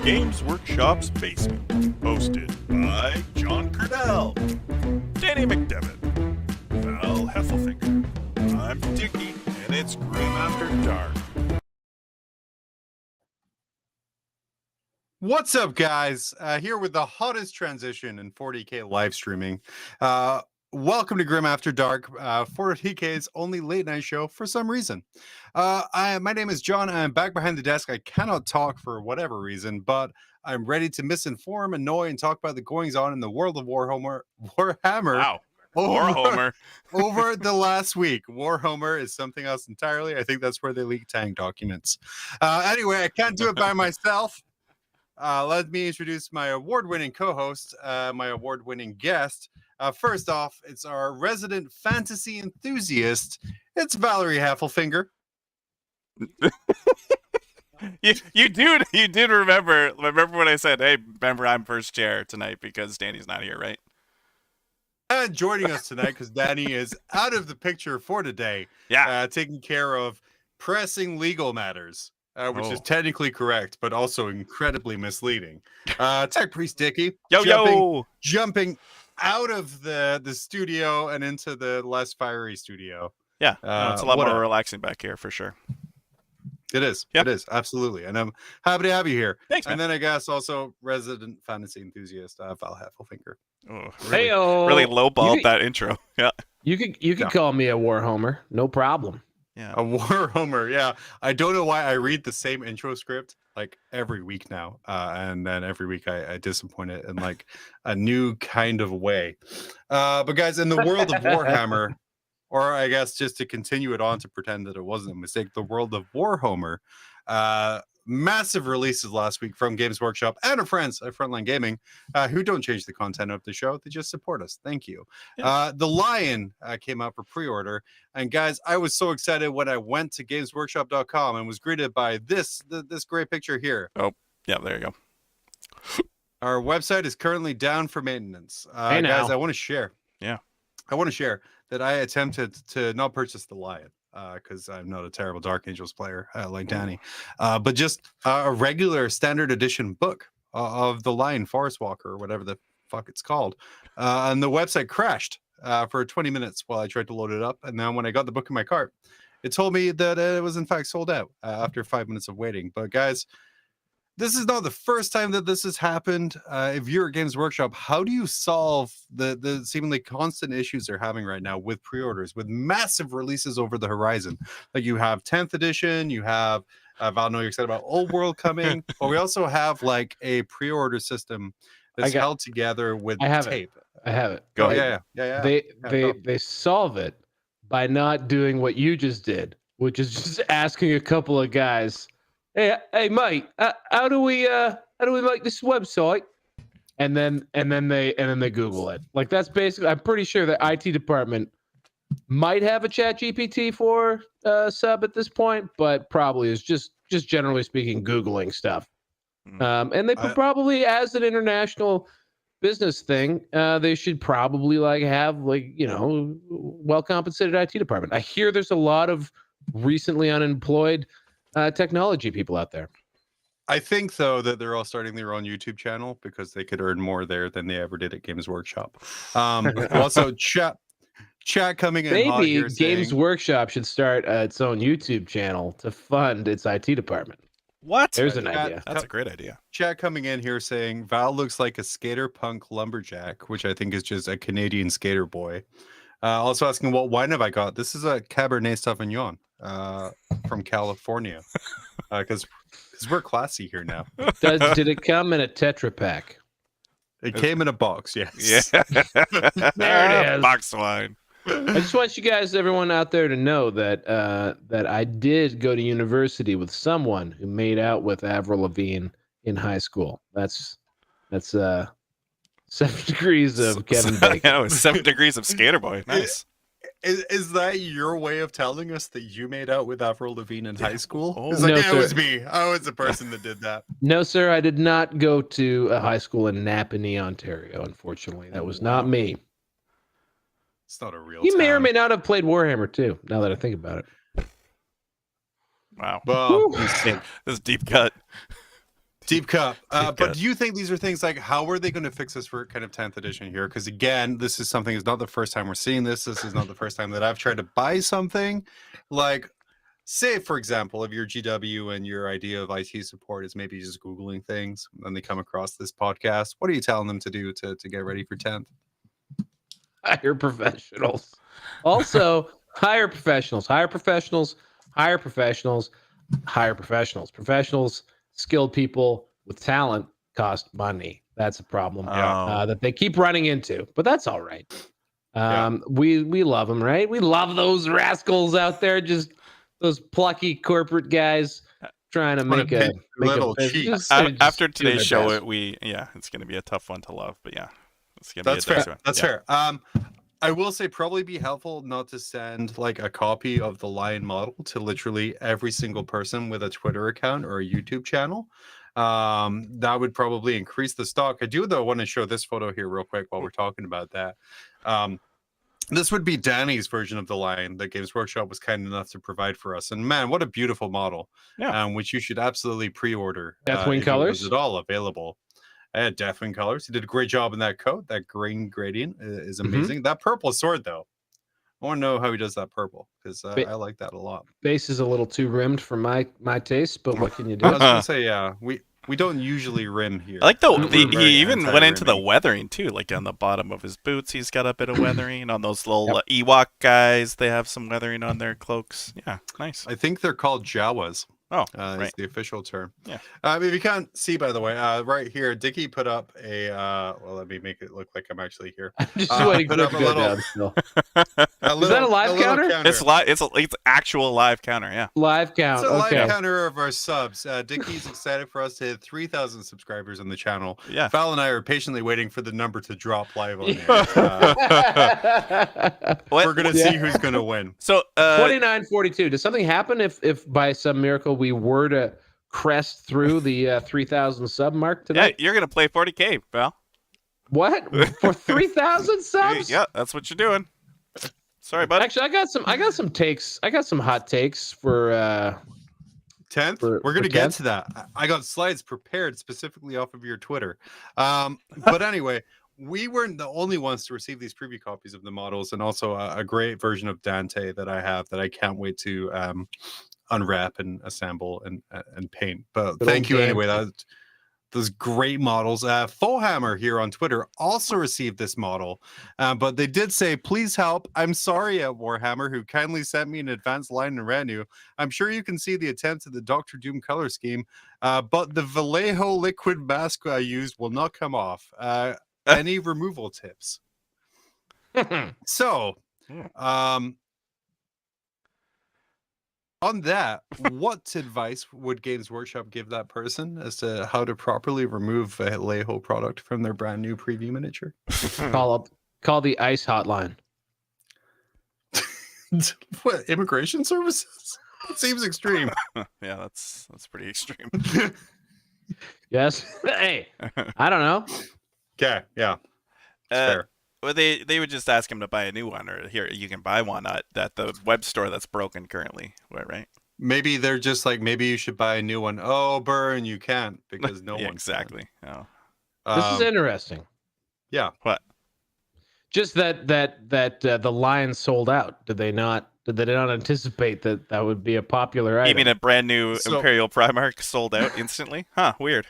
Games Workshop's Basement, hosted by John Quennell, Danny McDevitt, Val Heffelfinger. I'm Dickie, and it's Grim After Dark. What's up, guys? Here with the hottest transition in 40K live streaming. Welcome to Grim After Dark, 40K's only late night show for some reason. My name is John. I'm back behind the desk. I cannot talk for whatever reason, but I'm ready to misinform, annoy, and talk about the goings on in the world of Warhammer. Wow. Warhammer. Over the last week. Warhammer is something else entirely. I think that's where they leak tank documents. Anyway, I can't do it by myself. Let me introduce my award-winning co-host, my award-winning guest. First off, it's our resident fantasy enthusiast. It's Valerie Heffelfinger. you did remember when I said, hey, remember I'm first chair tonight because Danny's not here, right? And joining us tonight because Danny is out of the picture for today. Yeah. Taking care of pressing legal matters. Which is technically correct, but also incredibly misleading. Tech Priest Dickie. Jumping out of the studio and into the less fiery studio. Yeah, it's a lot more relaxing back here for sure. It is. Yep. It is. Absolutely. And I'm happy to have you here. Thanks, man. And then I guess also resident fantasy enthusiast, Val Heffelfinger. Oh, really lowballed that intro. Yeah. You could call me a Warhammer. No problem. Yeah, a Warhammer. Yeah, I don't know why I read the same intro script like every week now, and then every week I disappoint it in like a new kind of way. But guys, in the world of Warhammer, or I guess just to continue it on to pretend that it wasn't a mistake, the world of Warhammer, massive releases last week from Games Workshop and our friends at Frontline Gaming, who don't change the content of the show. They just support us. Thank you. Yeah. The Lion came out for pre-order. And guys, I was so excited when I went to gamesworkshop.com and was greeted by this great picture here. Oh, yeah, there you go. Our website is currently down for maintenance. Guys, I want to share. Yeah. I want to share that I attempted to not purchase the Lion. Because I'm not a terrible Dark Angels player like Danny, but just a regular standard edition book of the Lion Forest Walker or whatever the fuck it's called. And the website crashed for 20 minutes while I tried to load it up. And then when I got the book in my cart, it told me that it was in fact sold out after 5 minutes of waiting. But guys, this is not the first time that this has happened. If you're at Games Workshop, how do you solve the seemingly constant issues they're having right now with pre-orders, with massive releases over the horizon? Like you have 10th edition, you have, Val, I know you're excited about Old World coming, but we also have like a pre-order system that's held together with tape. I have it. Go ahead. Yeah. They solve it by not doing what you just did, which is just asking a couple of guys, Hey, mate, how do we make this website? And then they Google it. Like that's basically. I'm pretty sure the IT department might have a Chat GPT for sub at this point, but probably is just generally speaking Googling stuff. And they probably, as an international business thing, they should probably have well compensated IT department. I hear there's a lot of recently unemployed technology people out there. I think though that they're all starting their own YouTube channel because they could earn more there than they ever did at Games Workshop. Also, chat coming in. Maybe Games Workshop should start its own YouTube channel to fund its IT department. What? There's an idea. That's a great idea. Chat coming in here saying Val looks like a skater punk lumberjack, which I think is just a Canadian skater boy. Also asking what wine have I got? This is a Cabernet Sauvignon from California, because we're classy here now. Did it come in a Tetra Pak? It came in a box, yes. Yeah. There it is. Box wine. I just want you guys, everyone out there, to know that that I did go to university with someone who made out with Avril Lavigne in high school. That's 7 degrees of Kevin Bacon. Yeah, it was 7 degrees of Skater Boy. Nice. Is that your way of telling us that you made out with Avril Lavigne in high school? Oh, it's like, no, it was me. I was the person that did that. No, sir, I did not go to a high school in Napanee, Ontario, unfortunately. That was not me. It's not a real You may or town. may not have played Warhammer, too, now that I think about it. Wow. Well, This is deep cut. Deep cut. Deep But cut. do you think these are things like, how are they going to fix this for kind of 10th edition here? Because again, this is something, it's not the first time we're seeing this. This is not the first time that I've tried to buy something. Like, say, for example, if your GW and your idea of IT support is maybe just Googling things, and they come across this podcast, what are you telling them to do to get ready for 10th? Hire professionals. Also, hire professionals. Hire professionals. Hire professionals. Hire professionals. Professionals, skilled people with talent cost money. That's a problem that they keep running into, but that's all right. We love them, right? We love those rascals out there, just those plucky corporate guys trying to make a little business. cheap. After Just doing today's their show, best. it's going to be a tough one to love, but yeah, it's going to That's be a fair. dicey one. That's Yeah. fair. I will say probably be helpful not to send like a copy of the Lion model to literally every single person with a Twitter account or a YouTube channel. That would probably increase the stock. I do though want to show this photo here real quick while we're talking about that. This would be Danny's version of the Lion that Games Workshop was kind enough to provide for us. And man, what a beautiful model! Which you should absolutely pre-order. Deathwing if colors? it was at all available. I had Deathwing colors. He did a great job in that coat. That green gradient is amazing. That purple sword, though, I want to know how he does that purple because I like that a lot. Base is a little too rimmed for my taste, but what can you do? I was gonna say, yeah, we don't usually rim here. I like We're he very even went into the anti-rimming. weathering too, like on the bottom of his boots. He's got a bit of weathering on those little Ewok guys. They have some weathering on their cloaks. Yeah, nice. I think they're called Jawas. Oh, Is right. the official term. Yeah. If you can't see, by the way, right here, Dickie put up a. Well, let me make it look like I'm actually here. I'm just waiting put for it up to a go little- down still. Is that a live counter? It's live. It's actual live counter. Yeah. Live count. It's a live Okay. counter of our subs. Dickie's excited for us to hit 3,000 subscribers on the channel. Yeah. Val and I are patiently waiting for the number to drop live on here. What? We're gonna see who's gonna win. So 2942. Does something happen if by some miracle we were to crest through the 3,000 sub mark yeah, today? you're gonna play 40K, Val. What? For 3,000 subs? Yeah, that's what you're doing. Sorry, bud. Actually, I got some takes. I got some hot takes for 10th. For- We're gonna for get 10th? to that. I got slides prepared specifically off of your Twitter. But anyway, we weren't the only ones to receive these preview copies of the models, and also a great version of Dante that I have that I can't wait to unwrap and assemble and paint. But Good thank old you Dante. anyway. Those great models. Fohammer here on Twitter also received this model, but they did say, please help. I'm sorry at Warhammer, who kindly sent me an advanced line and retinue. I'm sure you can see the attempt at the Doctor Doom color scheme, but the Vallejo liquid mask I used will not come off. Any removal tips? So, on that, what advice would Games Workshop give that person as to how to properly remove a Vallejo product from their brand new preview miniature? call the ICE hotline. What, immigration services? It seems extreme. Yeah, that's pretty extreme. Yes. Hey, I don't know. Okay, yeah. Fair. Well, they would just ask him to buy a new one, or here you can buy one at the web store that's broken currently, right? Maybe they're just like, maybe you should buy a new one. Oh, burn, you can't because no Yeah, one exactly. Oh. This is interesting. Yeah. What? Just that the Lions sold out. Did they not anticipate that would be a popular item? You mean a brand new So- Imperial Primarch sold out instantly? Huh, weird.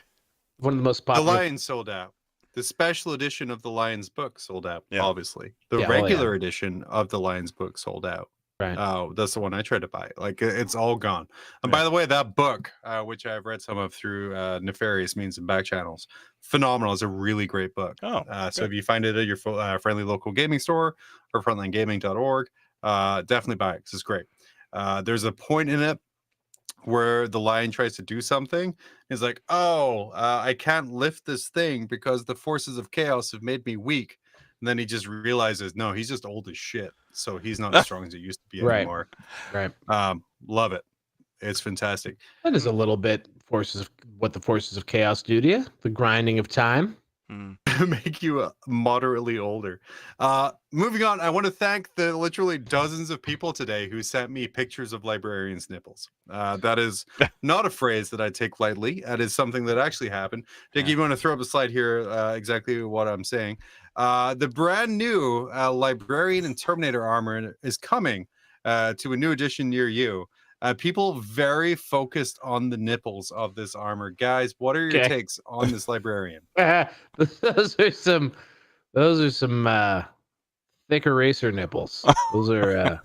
One of the most The popular. Lions sold out. The special edition of the Lions book sold out, Yeah. obviously. The Yeah, oh, yeah. regular edition of the Lions book sold out. Right. Oh, that's the one I tried to buy. Like, it's all gone. And Yeah. by the way, that book, which I've read some of through nefarious means and back channels, phenomenal. It's a really great book. Oh, So good. if you find it at your friendly local gaming store or frontlinegaming.org, definitely buy it because it's great. There's a point in it where the lion tries to do something. He's like, oh, I can't lift this thing because the forces of chaos have made me weak. And then he just realizes, no, he's just old as shit. So he's not as strong as he used to be Right. anymore. Right. Love it. It's fantastic. That is a little bit what the forces of chaos do to you. The grinding of time. Mm. make you moderately older. Moving on, I want to thank the literally dozens of people today who sent me pictures of librarians' nipples. That is not a phrase that I take lightly. That is something that actually happened. Dickie, you want to throw up a slide here? Exactly what I'm saying. The brand new Librarian and Terminator armor is coming to a new edition near you. People very focused on the nipples of this armor. Guys, what are your takes on this Librarian? Those are some thick eraser nipples. Those are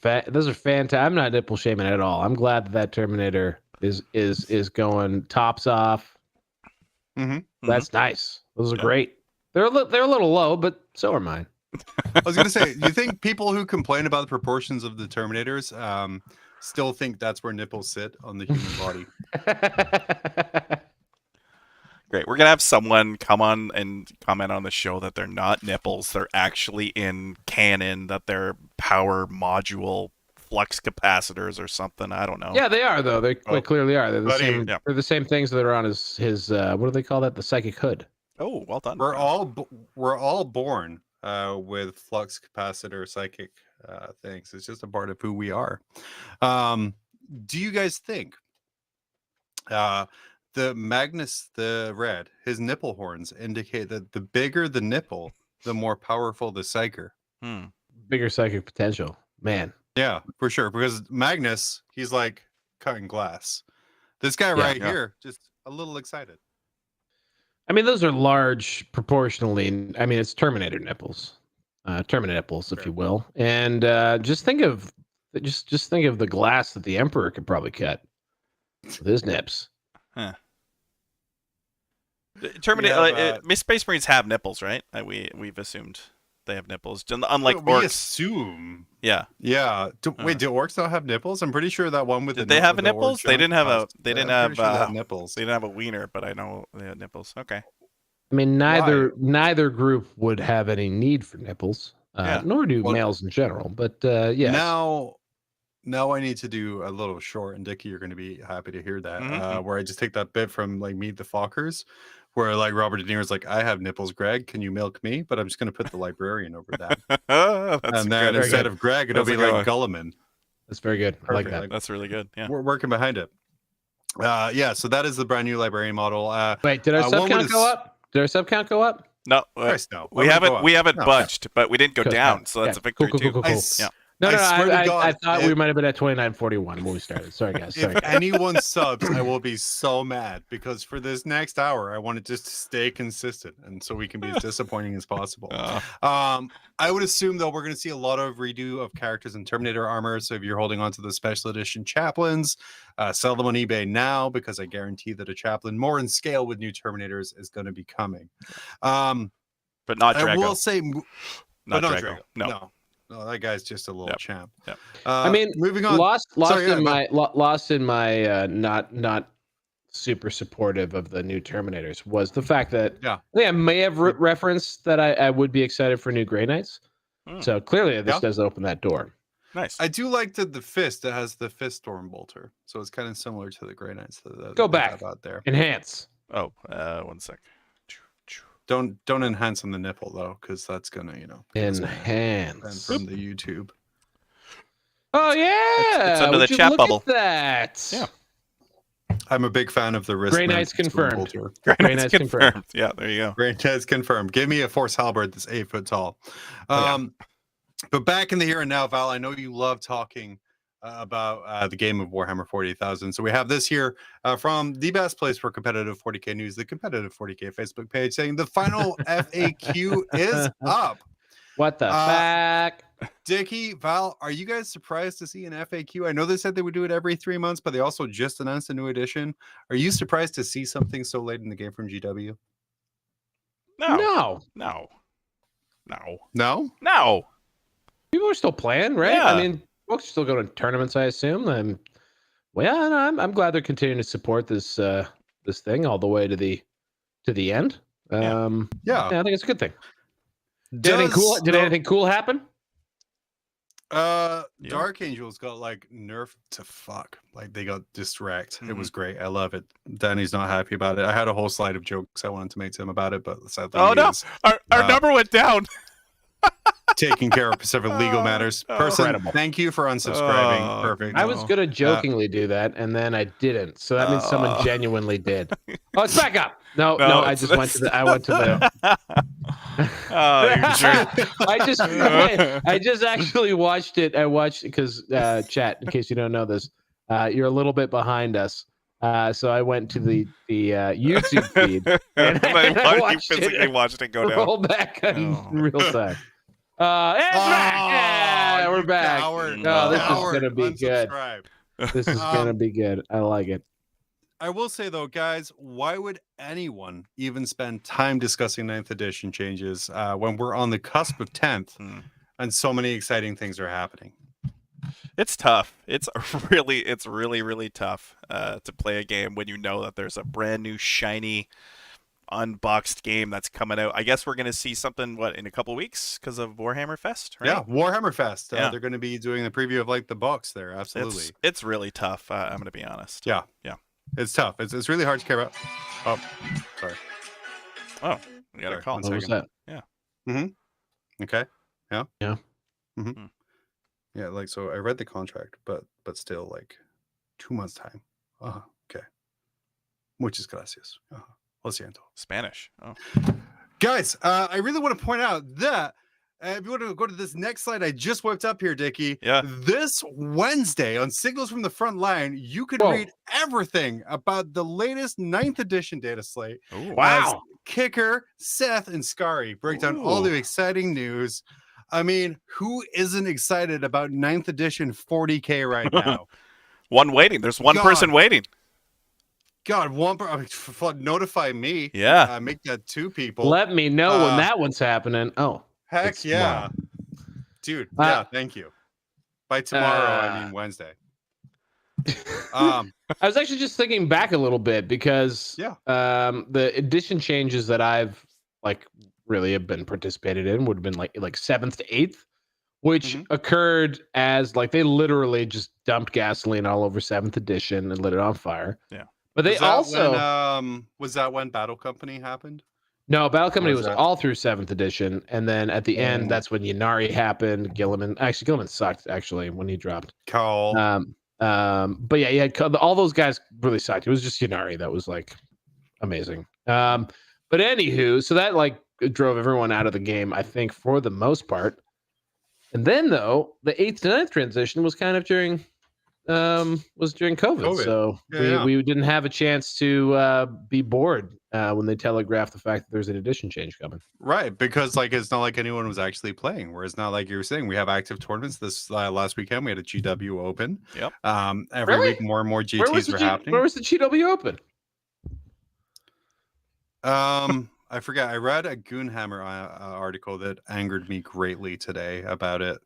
fantastic. I'm not nipple shaming at all. I'm glad that Terminator is going tops off. Mm-hmm. That's nice. Those are great. They're a little low, but so are mine. I was gonna say, you think people who complain about the proportions of the Terminators still think that's where nipples sit on the human body? Great. We're gonna have someone come on and comment on the show that they're not nipples. They're actually in canon. That they're power module flux capacitors or something. I don't know. Yeah, they are though. They quite clearly are. They're the same. Yeah. They're the same things that are on his what do they call that? The psychic hood. Oh, well done. We're all born with flux capacitor psychic things. It's just a part of who we are. Do you guys think the Magnus the Red, his nipple horns indicate that the bigger the nipple, the more powerful the psyker? Bigger psychic potential, man. Yeah, for sure. Because Magnus, he's like cutting glass. This guy here, just a little excited. I mean, those are large proportionally. I mean, it's Terminator nipples, Terminator nipples, if you will. And just think of the glass that the Emperor could probably cut with his nips. Huh. Terminator, Space Marines have nipples, right? We've assumed they have nipples, unlike orcs. We assume. Yeah. Yeah. Wait, do orcs not have nipples? I'm pretty sure that one with Did they have nipples? They didn't have a. They didn't have nipples. They didn't have a wiener, but I know they had nipples. Okay. I mean, neither group would have any need for nipples, nor do males in general. But yeah. Now I need to do a little short, and Dickie, you're going to be happy to hear that. Where I just take that bit from like Meet the Fockers, where like Robert De Niro's like, "I have nipples, Greg. Can you milk me?" But I'm just going to put the Librarian over that, and then instead of Greg, it'll be like Gulliman. That's very good. I like that. Like, that's really good. Yeah, we're working behind it. So that is the brand new Librarian model. Wait, did our sub count go up? Did our sub count go up? No, no. We haven't budged, but we didn't go down, so that's a victory too. Cool. Yeah. No, I thought we might have been at 29:41 when we started. Sorry, guys. If anyone subs, I will be so mad because for this next hour, I want it just to stay consistent and so we can be as disappointing as possible. I would assume, though, we're going to see a lot of redo of characters in Terminator armor. So if you're holding on to the special edition chaplains, sell them on eBay now because I guarantee that a chaplain more in scale with new Terminators is going to be coming. But not Drago. I will say, not Drago. No. No, that guy's just a little champ. Yep. I mean, moving on. Lost in my not super supportive of the new Terminators was the fact that I may have referenced that I would be excited for new Grey Knights. So clearly this does open that door. Nice. I do like the fist that has the fist storm bolter, so it's kind of similar to the Grey Knights. Go back out there. Enhance. Oh, 1 sec. Don't enhance on the nipple though, because that's gonna enhance from the YouTube. Oh yeah, it's under the chat bubble. That. Yeah, I'm a big fan of the wrist. Grey Knights confirmed. Grey Knights confirmed. Yeah, there you go. Grey Knights confirmed. Give me a Force Halberd that's 8 foot tall. But back in the here and now, Val, I know you love talking about the game of Warhammer 40,000. So we have this here from the best place for competitive 40K news, the competitive 40K Facebook page, saying the final FAQ is up. What the fuck? Dickie, Val, are you guys surprised to see an FAQ? I know they said they would do it every 3 months, but they also just announced a new edition. Are you surprised to see something so late in the game from GW? No. People are still playing, right? Yeah. I mean, folks are still going to tournaments, I assume. I'm glad they're continuing to support this this thing all the way to the end. I think it's a good thing. Did anything cool happen? Yeah. Dark Angels got like nerfed to fuck. Like they got distract. It Mm-hmm. was great. I love it. Danny's not happy about it. I had a whole slide of jokes I wanted to make to him about it, but sadly Oh he no, is our number went down. taking care of Pacific legal matters. Person, Incredible. thank you for unsubscribing. Oh, Perfect. I was gonna jokingly do that, and then I didn't. So that means someone genuinely did. Oh, it's back up. No, I it's- just went to the. I went to the. Oh, you're sure. I just actually watched it. I watched because chat. In case you don't know this, you're a little bit behind us. So I went to the YouTube feed and I watched physically watched it go down. roll back in Oh. real time. And it's back! Yeah, we're you back. coward. Oh, this Coward. is gonna be good. Unsubscribe. This is gonna be good. I like it. I will say though, guys, why would anyone even spend time discussing 9th edition changes when we're on the cusp of 10th and so many exciting things are happening? It's tough. It's really tough to play a game when you know that there's a brand new shiny unboxed game that's coming out. I guess we're going to see something in a couple of weeks because of Warhammer Fest, right? Yeah, Warhammer Fest. Yeah. They're going to be doing the preview of like the box there. Absolutely. It's really tough. I'm going to be honest. Yeah. It's tough. It's really hard to care about. Oh, sorry. Oh, we got a Sorry, call. one What was second. that? Okay. Yeah. Yeah. Yeah. Like, so I read the contract, but still like 2 months time. Okay. Muchas gracias. Lo siento. Spanish. Oh. Guys, I really want to point out that if you want to go to this next slide I just whipped up here, Dickie. Yeah. This Wednesday on Signals from the Front Line, you could Whoa. read everything about the latest 9th edition data slate. Ooh. Wow. As Kicker, Seth, and Scary break down all the exciting news. I mean, who isn't excited about 9th edition 40K right now? One waiting. There's one person waiting. God, notify me. Yeah. Make that 2 people. Let me know when that one's happening. Oh, Heck it's yeah. tomorrow. Dude, yeah, thank you. By tomorrow, I mean Wednesday. I was actually just thinking back a little bit because the edition changes that I've like really have been participated in would have been like 7th to 8th, which occurred as like they literally just dumped gasoline all over 7th edition and lit it on fire. Yeah. But they also was that when Battle Company happened? No, Battle Company was was that? all through 7th edition, and then at the end, that's when Yanari happened. Gilliman sucked actually when he dropped. Carl. But yeah, you had all those guys really sucked. It was just Yanari that was like amazing. But anywho, so that like drove everyone out of the game, I think, for the most part. And then though, the 8th to 9th transition was kind of during COVID. So we didn't have a chance to be bored when they telegraphed the fact that there's an edition change coming. Right, because like it's not like anyone was actually playing. Whereas not like you were saying, we have active tournaments. This last weekend we had a GW Open. Yep. Every week more and more GTs are happening. Where was the GW Open? I forget. I read a Goonhammer article that angered me greatly today about it.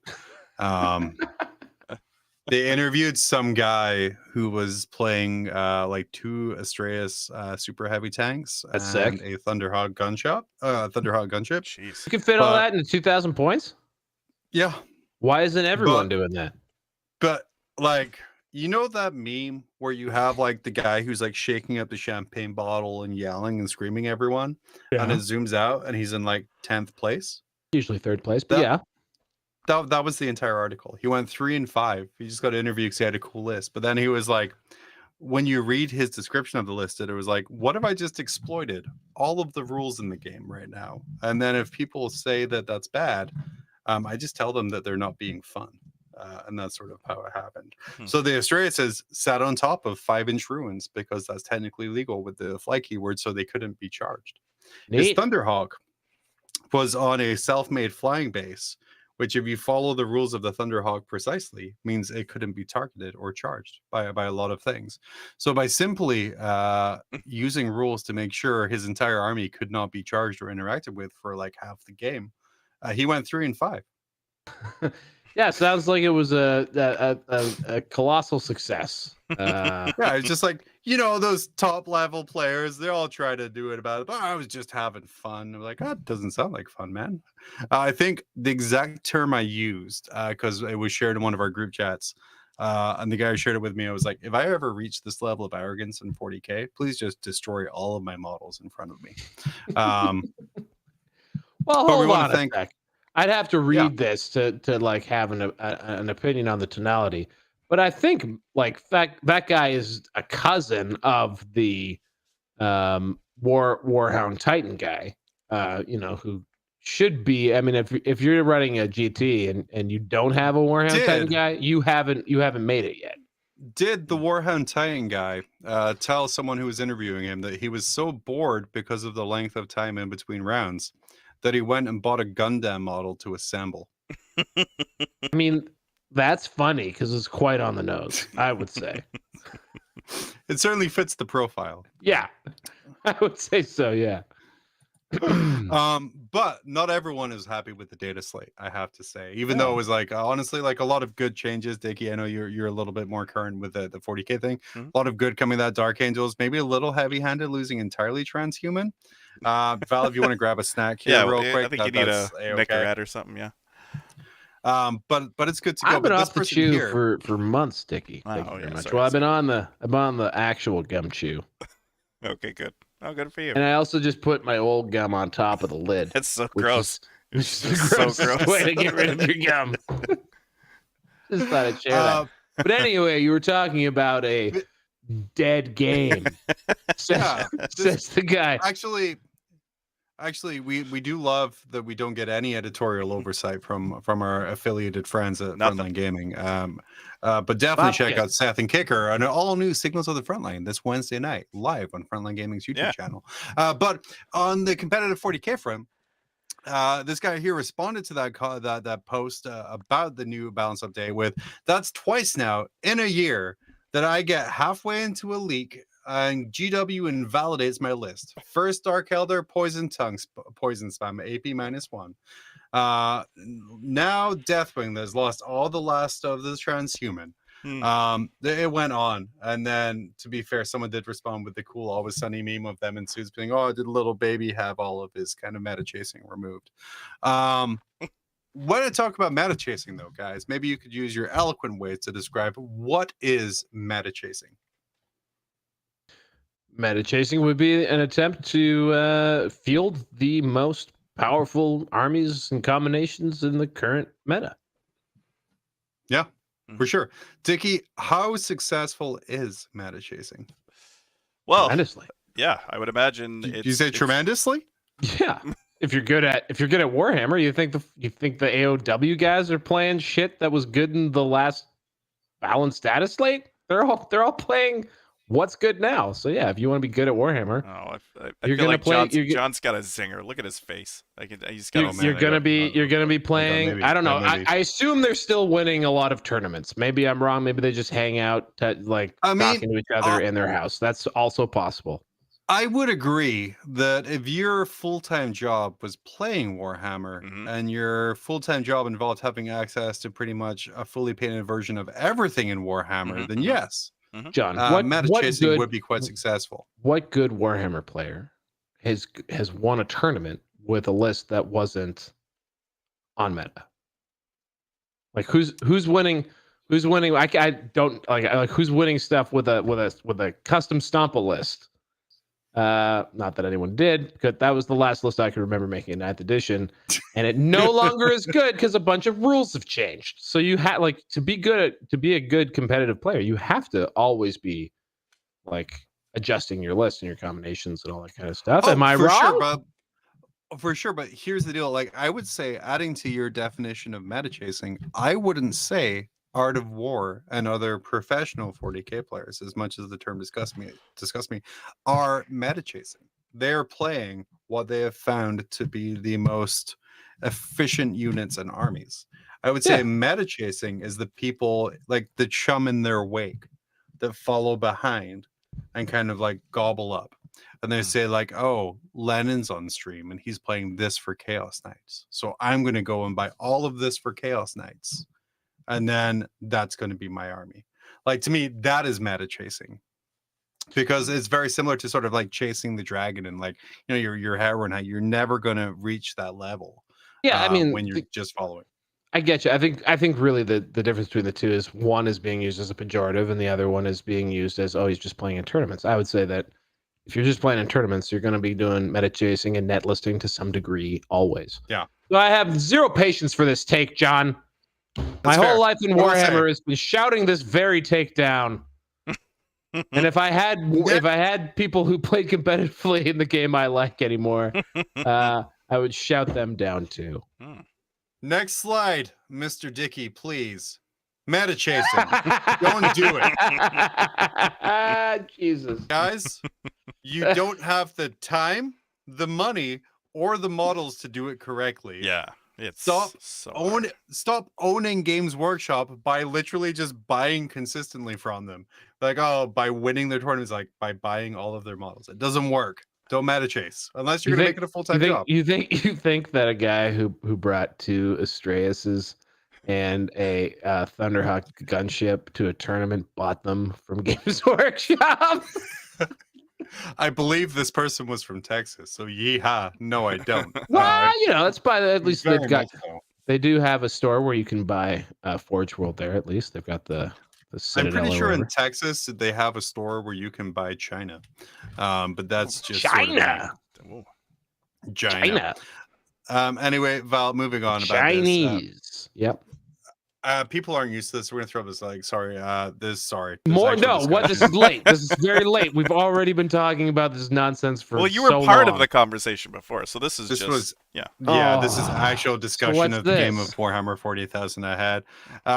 They interviewed some guy who was playing like 2 Astraeus super heavy tanks and sick. a Thunderhawk gunship. Jeez. You can fit all that into 2,000 points? Yeah. Why isn't everyone doing that? But like, you know that meme where you have like the guy who's like shaking up the champagne bottle and yelling and screaming at everyone, and it zooms out and he's in like 10th place? Usually 3rd place, but yeah. That was the entire article. He went 3 and 5. He just got interviewed because he had a cool list. But then he was like, when you read his description of the list, it was like, what if I just exploited all of the rules in the game right now? And then if people say that that's bad, I just tell them that they're not being fun. And that's sort of how it happened. So the Astraeus sat on top of 5-inch ruins because that's technically legal with the fly keyword, so they couldn't be charged. His Thunderhawk was on a self-made flying base, which if you follow the rules of the Thunderhawk precisely, means it couldn't be targeted or charged by a lot of things. So by simply using rules to make sure his entire army could not be charged or interacted with for like half the game, he went 3 and 5. Yeah, sounds like it was a colossal success. Yeah, it's just like, those top level players, they all try to do it about it, but I was just having fun. I'm like, oh, it doesn't sound like fun, man. I think the exact term I used, because it was shared in one of our group chats, and the guy who shared it with me, I was like, if I ever reach this level of arrogance in 40K, please just destroy all of my models in front of me. Well, But we hold wanna on thank- a sec. I'd have to Yeah. read this to like have an opinion on the tonality. But I think like that guy is a cousin of the Warhound Titan guy. Who should be. I mean, if you're running a GT and you don't have a Warhound Titan guy, you haven't made it yet. Did the Warhound Titan guy tell someone who was interviewing him that he was so bored because of the length of time in between rounds that he went and bought a Gundam model to assemble? I mean, that's funny because it's quite on the nose, I would say. It certainly fits the profile. Yeah, I would say so. Yeah. But not everyone is happy with the data slate, I have to say. Even though it was like honestly like a lot of good changes. Dickie, I know you're a little bit more current with the 40K thing. A lot of good coming that Dark Angels, maybe a little heavy-handed losing entirely transhuman. Val, if you want to grab a snack here real quick. I think you need a Nicorette or something, yeah. But it's good to go. I've been but off the chew for months, Dickie. Oh, Thank you very yeah, much. sorry, Well, I'm on the actual gum chew. Okay, good. Oh, good for you. And I also just put my old gum on top of the lid. It's so gross. Which is It's the so grossest gross. way to get rid of your gum. Just thought I'd share that. But anyway, you were talking about a dead game. Says the guy. Actually, we do love that we don't get any editorial oversight from our affiliated friends at Frontline Gaming. But definitely check out Seth and Kicker on an all new Signals of the Frontline this Wednesday night, live on Frontline Gaming's YouTube channel. But on the competitive 40K front, this guy here responded to that post about the new balance update with, "That's twice now in a year that I get halfway into a leak and GW invalidates my list. First Dark Elder, Poison Tongue, Poison Spam, AP -1. Now Deathwing that's lost all the last of the transhuman." It went on, and then to be fair, someone did respond with the cool Always Sunny meme of them in suits being, "Oh, did little baby have all of his kind of meta chasing removed?" When I talk about meta chasing, though, guys, maybe you could use your eloquent ways to describe what is meta chasing. Meta chasing would be an attempt to field the most powerful armies and combinations in the current meta. Yeah, for sure. Dickie, how successful is meta chasing? Well, tremendously. Yeah, I would imagine. Did you say tremendously? Yeah. If you're good at Warhammer, you think the AOW guys are playing shit that was good in the last balanced data slate? They're all playing what's good now. So yeah, if you want to be good at Warhammer, I feel like John's got a zinger. Look at his face. He's got. You're gonna be playing. I don't know. I assume they're still winning a lot of tournaments. Maybe I'm wrong. Maybe they just hang out talking to each other in their house. That's also possible. I would agree that if your full-time job was playing Warhammer and your full-time job involved having access to pretty much a fully painted version of everything in Warhammer, then yes. John, meta chasing would be quite successful. What good Warhammer player has won a tournament with a list that wasn't on meta? Like who's winning? Who's winning? I don't like who's winning stuff with a custom Stompa list. Not that anyone did, because that was the last list I could remember making in 9th edition, and it no longer is good because a bunch of rules have changed. So you have to be a good competitive player, you have to always be adjusting your list and your combinations and all that kind of stuff. Am I wrong? For sure, but here's the deal. I would say, adding to your definition of meta chasing, I wouldn't say Art of War and other professional 40K players, as much as the term disgust me, are meta chasing. They're playing what they have found to be the most efficient units and armies. I would say meta chasing is the people like the chum in their wake that follow behind and kind of gobble up. And they say oh, Lennon's on stream and he's playing this for Chaos Knights, so I'm going to go and buy all of this for Chaos Knights. and then that's going to be my army. Like, to me, that is meta chasing, because it's very similar to sort of like chasing the dragon and like, you know, your heroine. You're never going to reach that level. Yeah, I mean, when you're just following. I get you. I think really the difference between the two is one is being used as a pejorative and the other one is being used as, oh, he's just playing in tournaments. I would say that if you're just playing in tournaments, you're going to be doing meta chasing and net listing to some degree always. Yeah. So I have zero patience for this take, John. My whole life in Warhammer has been shouting this very take down. And if I had people who played competitively in the game I like anymore, I would shout them down too. Next slide, Mr. Dickie, please. Meta chasing. Don't do it. Jesus. Guys, you don't have the time, the money, or the models to do it correctly. Yeah. It's Stop so stop owning Games Workshop by literally just buying consistently from them. Like, oh, by winning their tournaments, like by buying all of their models. It doesn't work. Don't meta chase unless you're gonna make it a full-time job. You think that a guy who brought 2 Astraeuses and a Thunderhawk gunship to a tournament bought them from Games Workshop? I believe this person was from Texas, so yeehaw. No, I don't. Well, you know, it's by at least very they've got. much so. They do have a store where you can buy Forge World there. At least they've got the I'm Citadel pretty or sure in whatever. Texas they have a store where you can buy China, but that's just China. Ooh. China. Anyway, Val, moving on about Chinese. Yep. this. People aren't used to this. We're gonna throw this like sorry. There's More actual no. What? This discussion. is late. This is very late. We've already been talking about this nonsense for. Well, you were so part long. of the conversation before, so this is This just was yeah. Yeah, Oh. this is actual discussion what's of the game of this? Warhammer 40,000 I had.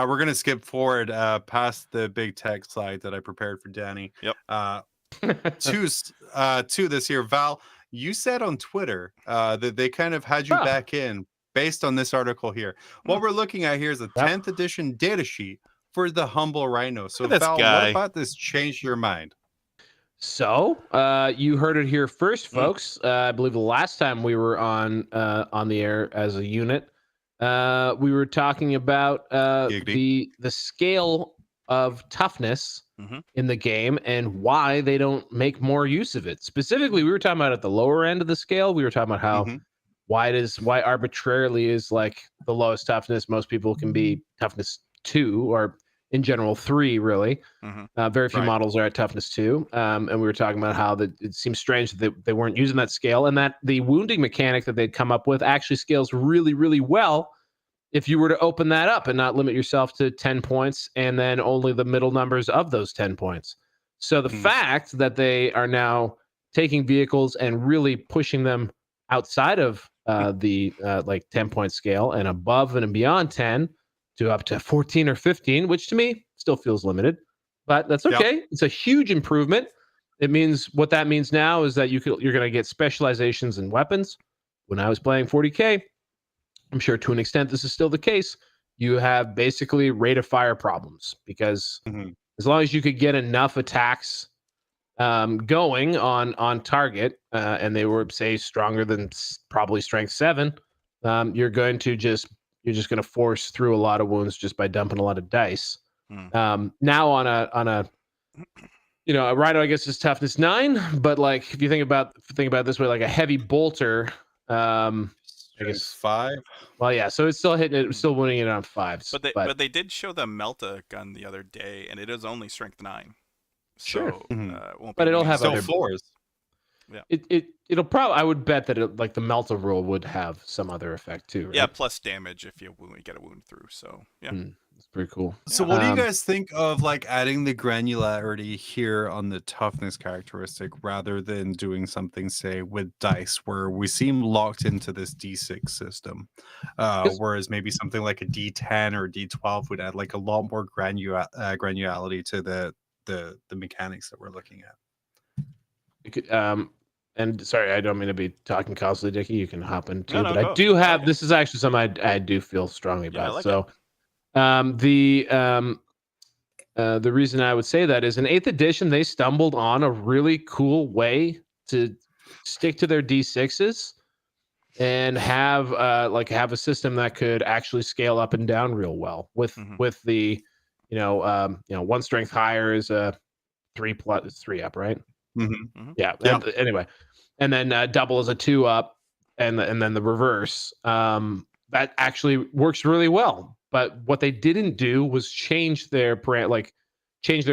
We're gonna skip forward past the big tech slide that I prepared for Danny. Yep. To this here, Val. You said on Twitter that they kind of had you Huh. back in based on this article here. What we're looking at here is a 10th edition data sheet for the Humble Rhino. So, Look at this Val, guy. what about this changed your mind? So, you heard it here first, folks. I believe the last time we were on the air as a unit, we were talking about the scale of toughness in the game and why they don't make more use of it. Specifically, we were talking about at the lower end of the scale. We were talking about how why arbitrarily is like the lowest toughness. Most people can be toughness 2 or in general 3, really. Very few models are at toughness 2. And we were talking about how it seems strange that they weren't using that scale, and that the wounding mechanic that they'd come up with actually scales really, really well if you were to open that up and not limit yourself to 10 points and then only the middle numbers of those 10 points. So the fact that they are now taking vehicles and really pushing them outside of the like 10-point scale and above and beyond 10 to up to 14 or 15, which to me still feels limited, but that's okay. Yep. It's a huge improvement. It means what that means now is that you're going to get specializations in weapons. When I was playing 40K, I'm sure to an extent this is still the case. You have basically rate of fire problems because as long as you could get enough attacks going on target, and they were say stronger than probably strength 7, you're just going to force through a lot of wounds just by dumping a lot of dice. Now on a a Rhino, I guess is toughness 9, but like if you think about it this way, like a heavy bolter, I guess 5. Well, yeah, so it's still hitting it, it's still winning it on 5s. But they did show the Melta gun the other day, and it is only strength 9. Sure. So, won't but be it'll have still other 4s. Yeah. It'll probably, I would bet that like the Melta rule would have some other effect too, right? Yeah, plus damage if you get a wound through. So yeah. It's pretty cool. So what do you guys think of like adding the granularity here on the toughness characteristic rather than doing something, say, with dice where we seem locked into this D6 system, whereas maybe something like a D10 or D12 would add like a lot more granularity to the mechanics that we're looking at. And sorry, I don't mean to be talking constantly, Dickie. You can hop in too, but go. I do have. This is actually something I do feel strongly about. I like so, the reason I would say that is in 8th edition they stumbled on a really cool way to stick to their D6s and have a system that could actually scale up and down real well with the one strength higher is a 3 up, right? Yeah. Anyway, and then double is a 2 up, and then the reverse. That actually works really well. But what they didn't do was change their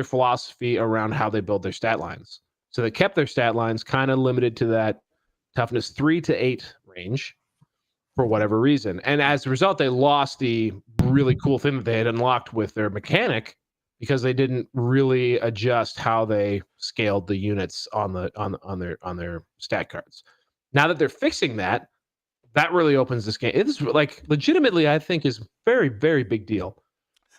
philosophy around how they build their stat lines. So they kept their stat lines kind of limited to that toughness 3 to 8 range for whatever reason. And as a result, they lost the really cool thing that they had unlocked with their mechanic because they didn't really adjust how they scaled the units on their stat cards. Now that they're fixing that, that really opens this game. It's like legitimately, I think, is very, very big deal.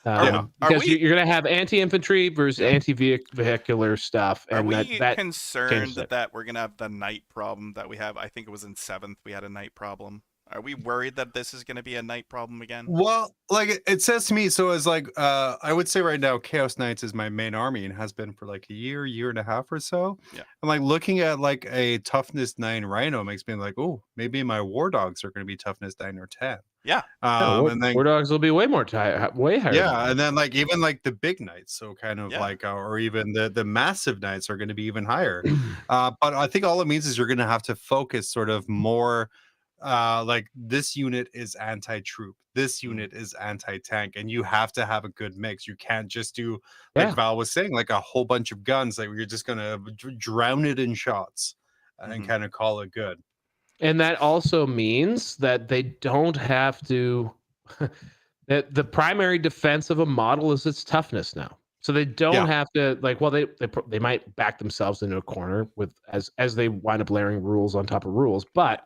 Because you're going to have anti-infantry versus anti-vehicular stuff. Are and we that concerned that we're going to have the night problem that we have? I think it was in 7th we had a night problem. Are we worried that this is going to be a night problem again? Well, like it says to me, so as like I would say right now, Chaos Knights is my main army and has been for like a year and a half or so. Yeah. And like looking at like a toughness 9 Rhino makes me like, oh, maybe my War Dogs are going to be toughness 9 or 10. Yeah. And then War Dogs will be way higher. Yeah, and then like even like the big knights, so kind of like or even the massive knights are going to be even higher. But I think all it means is you're going to have to focus sort of more. Like this unit is anti-troop, this unit is anti-tank, and you have to have a good mix. You can't just do like Val was saying, like a whole bunch of guns that you're just gonna drown it in shots and kind of call it good. And that also means that they don't have to that the primary defense of a model is its toughness now. So they don't have to they might back themselves into a corner with as they wind up layering rules on top of rules, but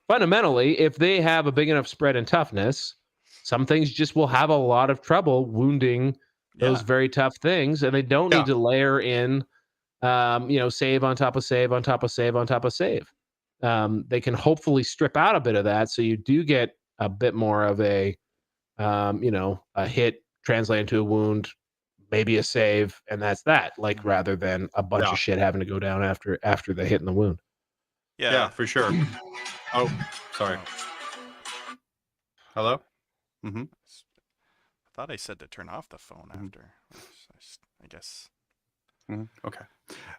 fundamentally, if they have a big enough spread in toughness, some things just will have a lot of trouble wounding those very tough things, and they don't need to layer in, save on top of save on top of save on top of save. They can hopefully strip out a bit of that, so you do get a bit more of a hit translate into a wound, maybe a save, and that's that. Like rather than a bunch of shit having to go down after the hit and the wound. Yeah, for sure. Oh, sorry. Hello? I thought I said to turn off the phone after. I guess. Okay.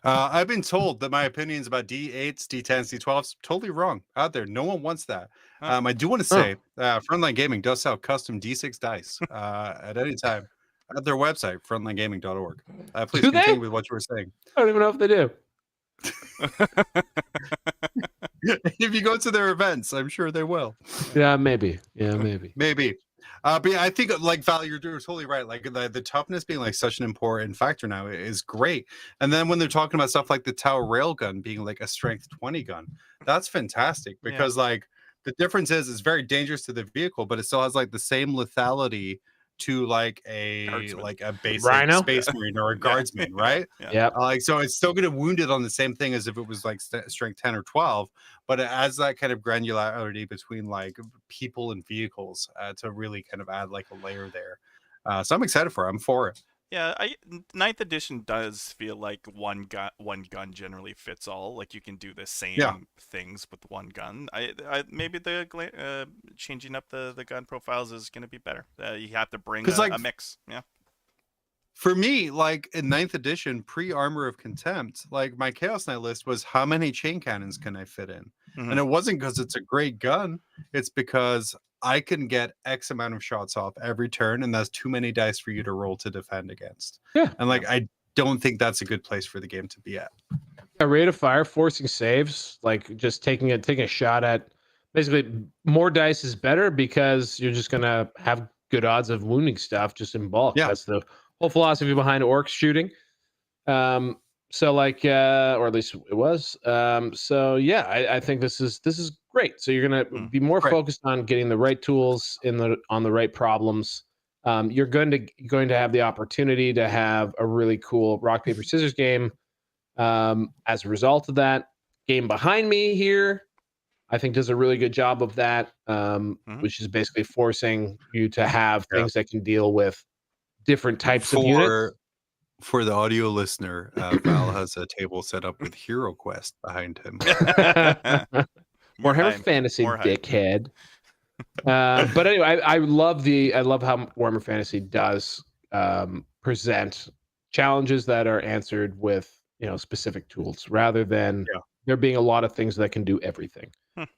I've been told that my opinions about D8s, D10s, D12s totally wrong out there. No one wants that. I do want to say Frontline Gaming does sell custom D6 dice at any time at their website, frontlinegaming.org. Please continue with what you were saying. I don't even know if they do. If you go to their events, I'm sure they will. Yeah, maybe. But yeah, I think like Val, you're totally right. Like the toughness being like such an important factor now is great. And then when they're talking about stuff like the Tower Railgun being like a strength 20 gun, that's fantastic because like the difference is it's very dangerous to the vehicle, but it still has like the same lethality to like a basic Rhino? Space Marine or a guardsman, right? Like so it's still going to wound it on the same thing as if it was like strength 10 or 12, but it adds that kind of granularity between like people and vehicles to really kind of add like a layer there. So I'm excited for it. I'm for it. Yeah, 9th edition does feel like one gun generally fits all. Like you can do the same things with one gun. I maybe the changing up the gun profiles is going to be better. You have to bring a mix. Yeah. For me, like in 9th edition, pre-Armor of Contempt, like my Chaos Knight list was how many chain cannons can I fit in? And it wasn't because it's a great gun. It's because I can get X amount of shots off every turn, and that's too many dice for you to roll to defend against. Yeah. And like I don't think that's a good place for the game to be at. A rate of fire, forcing saves, like just taking a shot at basically more dice is better because you're just gonna have good odds of wounding stuff just in bulk. That's the whole philosophy behind orcs shooting. So like or at least it was. So yeah, I think this is great. So you're gonna be more focused on getting the right tools on the right problems. You're going to have the opportunity to have a really cool rock paper scissors game. As a result of that, game behind me here, I think does a really good job of that, which is basically forcing you to have things that can deal with different types of units. For the audio listener, Val has a table set up with Hero Quest behind him. Warhammer Fantasy, dickhead. But anyway, I love how Warhammer Fantasy does present challenges that are answered with specific tools rather than there being a lot of things that can do everything.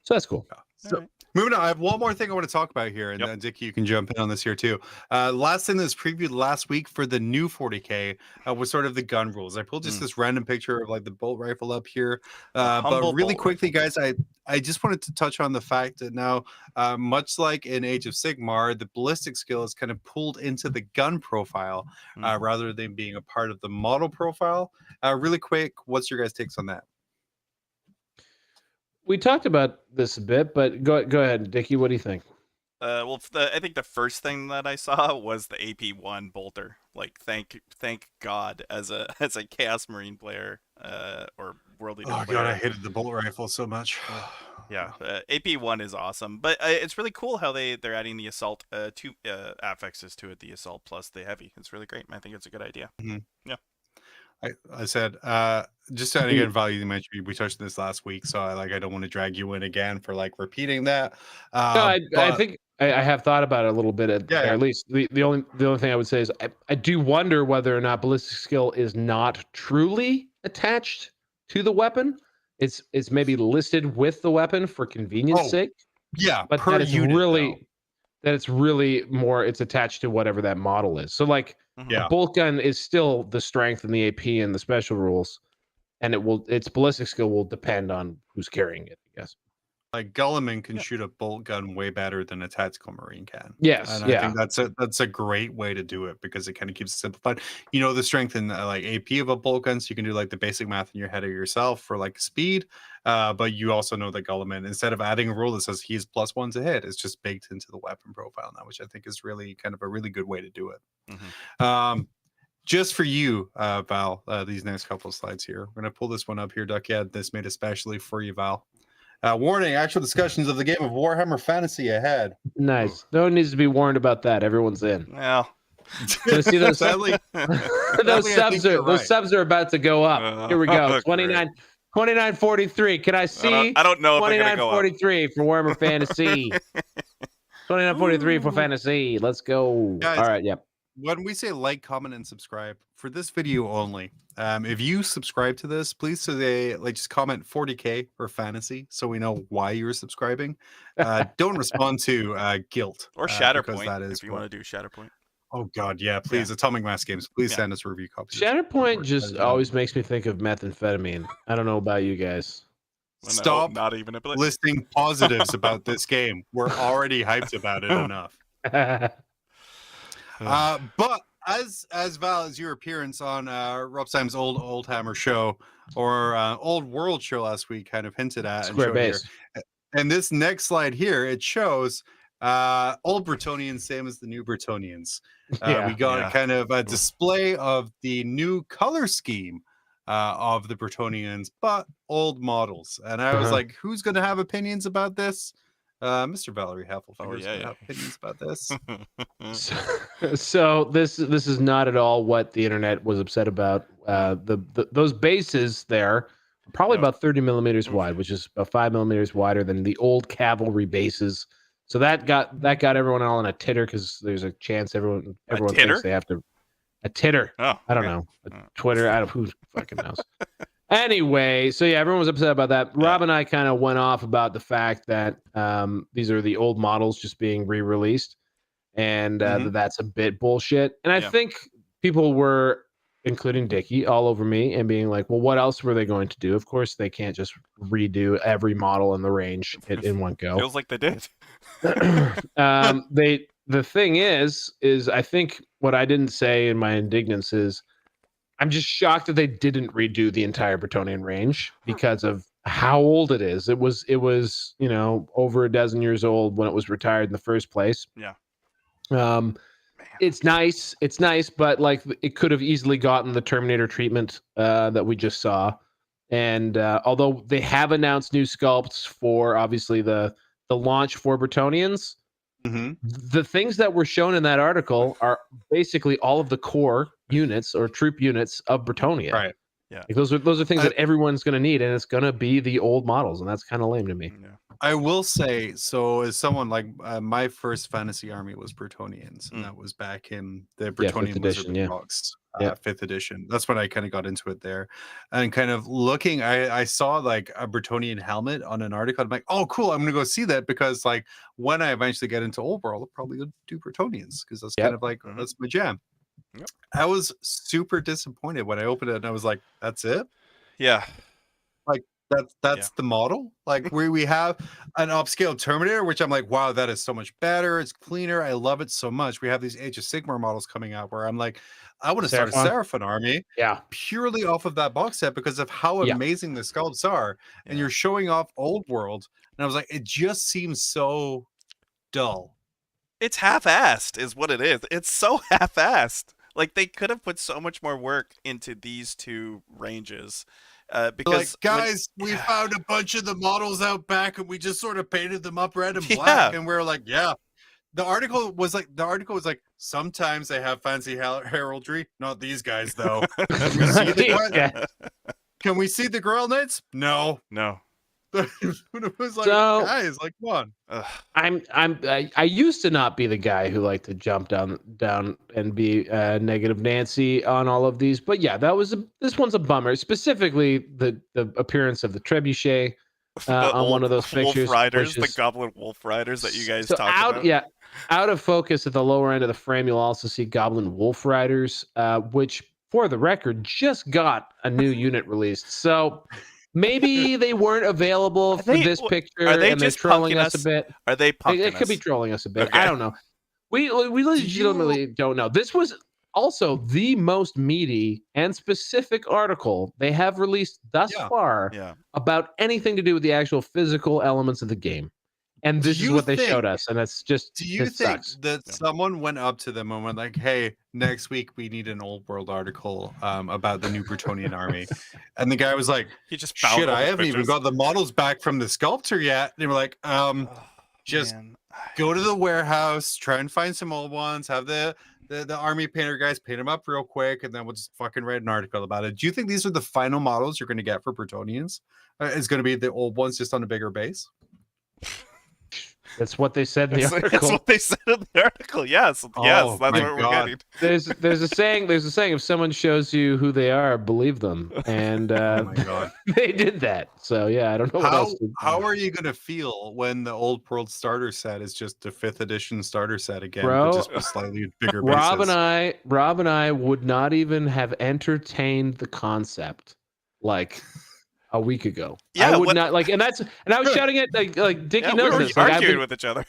So that's cool. So, moving on, I have one more thing I want to talk about here, and then Dickie, you can jump in on this here too. Last thing that was previewed last week for the new 40K was sort of the gun rules. I pulled just this random picture of like the bolt rifle up here, but really quickly, guys, I just wanted to touch on the fact that now, much like in Age of Sigmar, the ballistic skill is kind of pulled into the gun profile rather than being a part of the model profile. Really quick, what's your guys' takes on that? We talked about this a bit, but go ahead, Dickie. What do you think? I think the first thing that I saw was the AP1 bolter. Like, thank God, as a Chaos Marine player or World Leader player. Oh God, I hated the bolt rifle so much. Yeah, AP1 is awesome, but it's really cool how they're adding the assault two affixes to it, the assault plus the heavy. It's really great. I think it's a good idea. Yeah. I said, just to again, value you mentioned, we touched on this last week, so I don't want to drag you in again for like repeating that. No, I think I have thought about it a little bit. At least the only thing I would say is I do wonder whether or not ballistic skill is not truly attached to the weapon. It's maybe listed with the weapon for convenience sake. Yeah, but that it's really more. It's attached to whatever that model is. So like. Yeah, a bolt gun is still the strength and the AP and the special rules, and its ballistic skill will depend on who's carrying it, I guess. Like Guilliman can shoot a bolt gun way better than a tactical marine can. Yes, and I think that's a great way to do it because it kind of keeps it simplified. You know the strength and like AP of a bolt gun, so you can do like the basic math in your head of yourself for like speed. But you also know that Guilliman, instead of adding a rule that says he's +1 to hit, it's just baked into the weapon profile now, which I think is really kind of a really good way to do it. Just for you, Val, these next couple of slides here, we're gonna pull this one up here. Duck, this made especially for you, Val. Warning, actual discussions of the game of Warhammer Fantasy ahead. Nice. No one needs to be warned about that. Everyone's in. Well, see those sadly, those subs are about to go up. Here we go. 2943. Can I see? I don't know if they're gonna go up. 2943 for Warhammer Fantasy. 2943 for Fantasy. Let's go. Guys, all right. Yep. When we say like, comment, and subscribe for this video only, if you subscribe to this, please just comment 40K or fantasy so we know why you're subscribing. Don't respond to guilt or Shatterpoint that is if you want to do Shatterpoint. Oh God, yeah, please. Atomic Mass Games, please send us a review copy. Shatterpoint just always makes me think of methamphetamine. I don't know about you guys. Stop not even a listing positives about this game. We're already hyped about it enough. But as Val, as your appearance on Rob Simon's Old Hammer show or Old World show last week kind of hinted at, Square base. And this next slide here, it shows old Bretonnians, same as the new Bretonnians. We got kind of a display of the new color scheme of the Bretonnians, but old models. And I was like, who's going to have opinions about this? Mr. Valerie Heffelfinger have opinions about this. So this is not at all what the internet was upset about. Those bases there are probably about 30 millimeters wide, which is about 5 millimeters wider than the old cavalry bases. So that got everyone all in a titter because there's a chance everyone thinks they have to a titter. Oh, I don't know. Twitter. Who fucking knows. Anyway, so everyone was upset about that. Rob and I kind of went off about the fact that these are the old models just being re-released, and that's a bit bullshit. And I think people were, including Dickie, all over me and being like, well, what else were they going to do? Of course, they can't just redo every model in the range in one go. Feels like they did. The thing is I think what I didn't say in my indignance is I'm just shocked that they didn't redo the entire Bretonnian range because of how old it is. It was, over a dozen years old when it was retired in the first place. Yeah. It's nice, but like it could have easily gotten the Terminator treatment that we just saw. And although they have announced new sculpts for obviously the launch for Bretonnians, the things that were shown in that article are basically all of the core units or troop units of Bretonnia. Right. Yeah. Like those are things that everyone's going to need, and it's going to be the old models, and that's kind of lame to me. Yeah. I will say, so as someone like my first fantasy army was Bretonians, and that was back in the Bretonian edition, Wizarding box, Yeah. 5th edition. That's when I kind of got into it there, and kind of looking, I saw like a Bretonian helmet on an article. I'm like, oh, cool! I'm gonna go see that because like when I eventually get into Old World, I'll probably go do Bretonians because that's kind of like that's my jam. Yep. I was super disappointed when I opened it, and I was like, that's it. Yeah. Like that's the model. Like we have an upscale Terminator, which I'm like, wow, that is so much better. It's cleaner. I love it so much. We have these Age of Sigmar models coming out where I'm like, I want to start a Seraphon army, purely off of that box set because of how amazing the sculpts are. And you're showing off Old World, and I was like, it just seems so dull. It's half-assed, is what it is. It's so half-assed. Like they could have put so much more work into these two ranges. Because like, guys, we found a bunch of the models out back and we just sort of painted them up red and black, and we're like, the article was like sometimes they have fancy heraldry, not these guys though. Can we see the Grail Knights? No. It was like, guys, like, come on. I used to not be the guy who liked to jump down and be negative Nancy on all of these, but yeah, this one's a bummer. Specifically, the appearance of the trebuchet on one of those pictures. Wolf Riders, the Goblin Wolf Riders that you guys talked about. Yeah, out of focus at the lower end of the frame, you'll also see Goblin Wolf Riders, which, for the record, just got a new unit released. So. Maybe they weren't available for this picture, and they're trolling us a bit. Are they punking It could be trolling us a bit. Okay. I don't know. We legitimately don't know. This was also the most meaty and specific article they have released thus far about anything to do with the actual physical elements of the game. And this is what they showed us, and it's just. Do you think that someone went up to them and went like, "Hey, next week we need an Old World article about the new Bretonian army," and the guy was like, "He just shit, I haven't even got the models back from the sculptor yet." And they were like, just go to the warehouse, try and find some old ones, have the army painter guys paint them up real quick, and then we'll just fucking write an article about it." Do you think these are the final models you're going to get for Bretonians? It's going to be the old ones just on a bigger base? That's what they said in the article. That's what they said in the article. Yes, that's what we're getting. There's a saying. If someone shows you who they are, believe them. And oh my God, they did that. So yeah, I don't know what else. How are you gonna feel when the Old World starter set is just the 5th edition starter set again, Bro, but just with slightly bigger Rob bases? Rob and I would not even have entertained the concept like a week ago. Yeah, I would not like, and I was shouting at like Dickie knows this. Like, arguing with each other.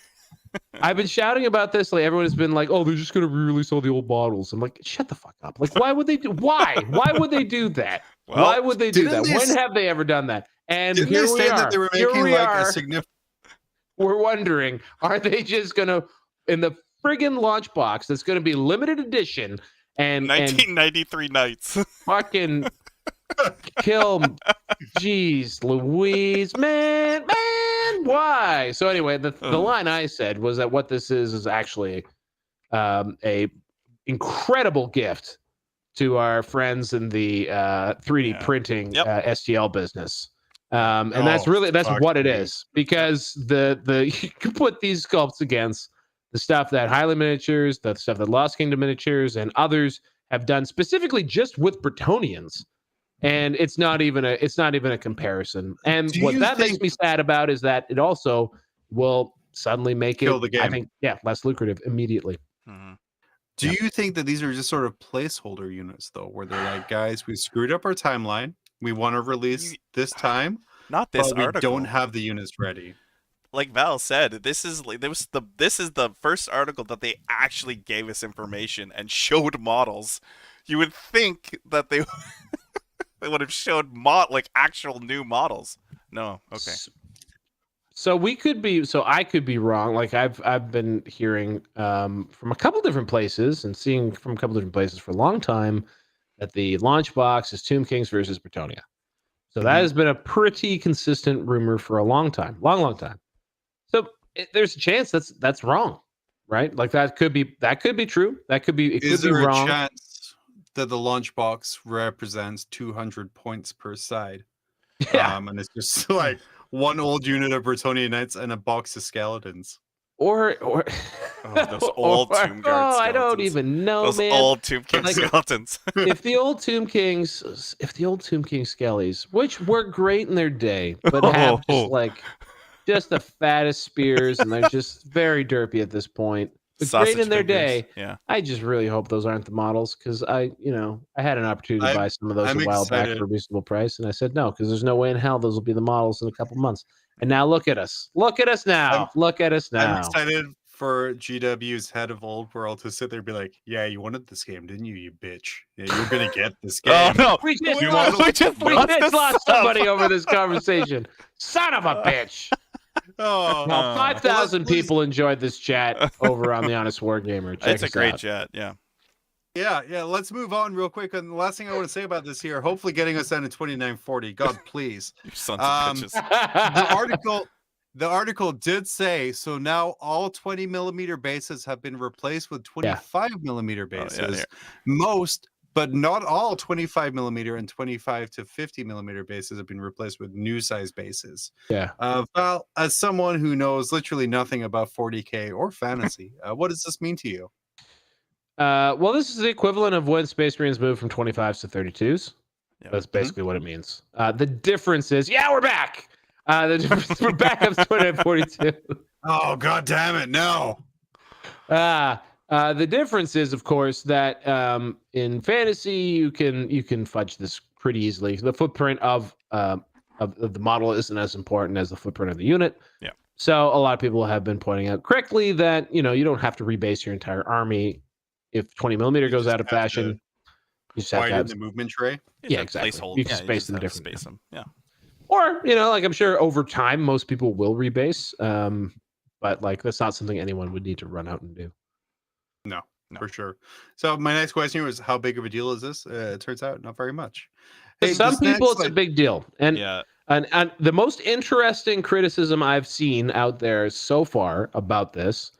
I've been shouting about this. Like everyone has been like, "Oh, they're just going to re-release all the old models." I'm like, "Shut the fuck up!" Like, why would they do? Why would they do that? Well, why would they do that? When have they ever done that? And didn't here they we say are. that they were Here making we like are. a significant? We're wondering, are they just going to in the friggin' launch box that's going to be limited edition and 1993 Knights fucking kill? Jeez, Louise, man, why? So anyway, the line I said was that what this is actually a incredible gift to our friends in the 3D printing STL business. And that's what it is, because you can put these sculpts against the stuff that Highland Miniatures, the stuff that Lost Kingdom Miniatures, and others have done specifically just with Bretonians. And it's not even a comparison. And what that makes me sad about is that it also will suddenly make Kill it, the game. I think, less lucrative immediately. Mm-hmm. Do you think that these are just sort of placeholder units, though, where they're like, guys, we screwed up our timeline. We want to release this time, not this but article. We don't have the units ready. Like Val said, this is the first article that they actually gave us information and showed models. You would think that they would have showed actual new models. No, okay. So I could be wrong. Like I've been hearing from a couple different places and seeing from a couple different places for a long time that the launch box is Tomb Kings versus Bretonia. So that has been a pretty consistent rumor for a long time. So there's a chance that's wrong, right? Like that could be true. It could be wrong. A chance that the launch box represents 200 points per side? Yeah. And it's just like, one old unit of Bretonian Knights and a box of skeletons. Or Oh, those old Tomb Guard I skeletons. don't even know, Those man. old Tomb King Like, skeletons. if the old Tomb King skellies, which were great in their day, but have just the fattest spears, and they're just very derpy at this point. But Sausage great in their fingers. day. Yeah. I just really hope those aren't the models, because I had an opportunity to buy some of those I'm a while back excited. for a reasonable price, and I said no, because there's no way in hell those will be the models in a couple months. And now look at us. Look at us now. Look at us now. I'm excited for GW's head of Old World to sit there and be like, "Yeah, you wanted this game, didn't you, you bitch? Yeah, you're gonna get this game." Oh no! We just You lost, wanna- we just lost somebody over this conversation. Son of a bitch. Oh, Well, 5,000 people enjoyed this chat over on the Honest Wargamer. Check It's a us great out. chat. Yeah. yeah. Let's move on real quick. And the last thing I want to say about this here, hopefully getting us down to 2940. God, please. You sons of bitches. The article did say so. Now all 20 millimeter bases have been replaced with 25 millimeter bases. yeah. Most, but not all 25 millimeter and 25 to 50 millimeter bases have been replaced with new size bases. Yeah. Val, as someone who knows literally nothing about 40K or fantasy, what does this mean to you? Well, this is the equivalent of when Space Marines moved from 25s to 32s. Yep. That's basically what it means. The difference is, we're back. We're back up to 2942. Oh, God damn it. No. The difference is, of course, that in fantasy you can fudge this pretty easily. The footprint of the model isn't as important as the footprint of the unit. Yeah. So a lot of people have been pointing out correctly that you don't have to rebase your entire army if 20 millimeter goes out of fashion. You just have to Widen have the movement tray. Yeah, exactly. Placeholder. You can Yeah, space just them have to differently. Space them. Yeah. Or, like I'm sure over time, most people will rebase. But like, that's not something anyone would need to run out and do. No, for sure. So my next question was, how big of a deal is this? It turns out not very much. To some this people, next, it's a big deal. And, Yeah. and the most interesting criticism I've seen out there so far about this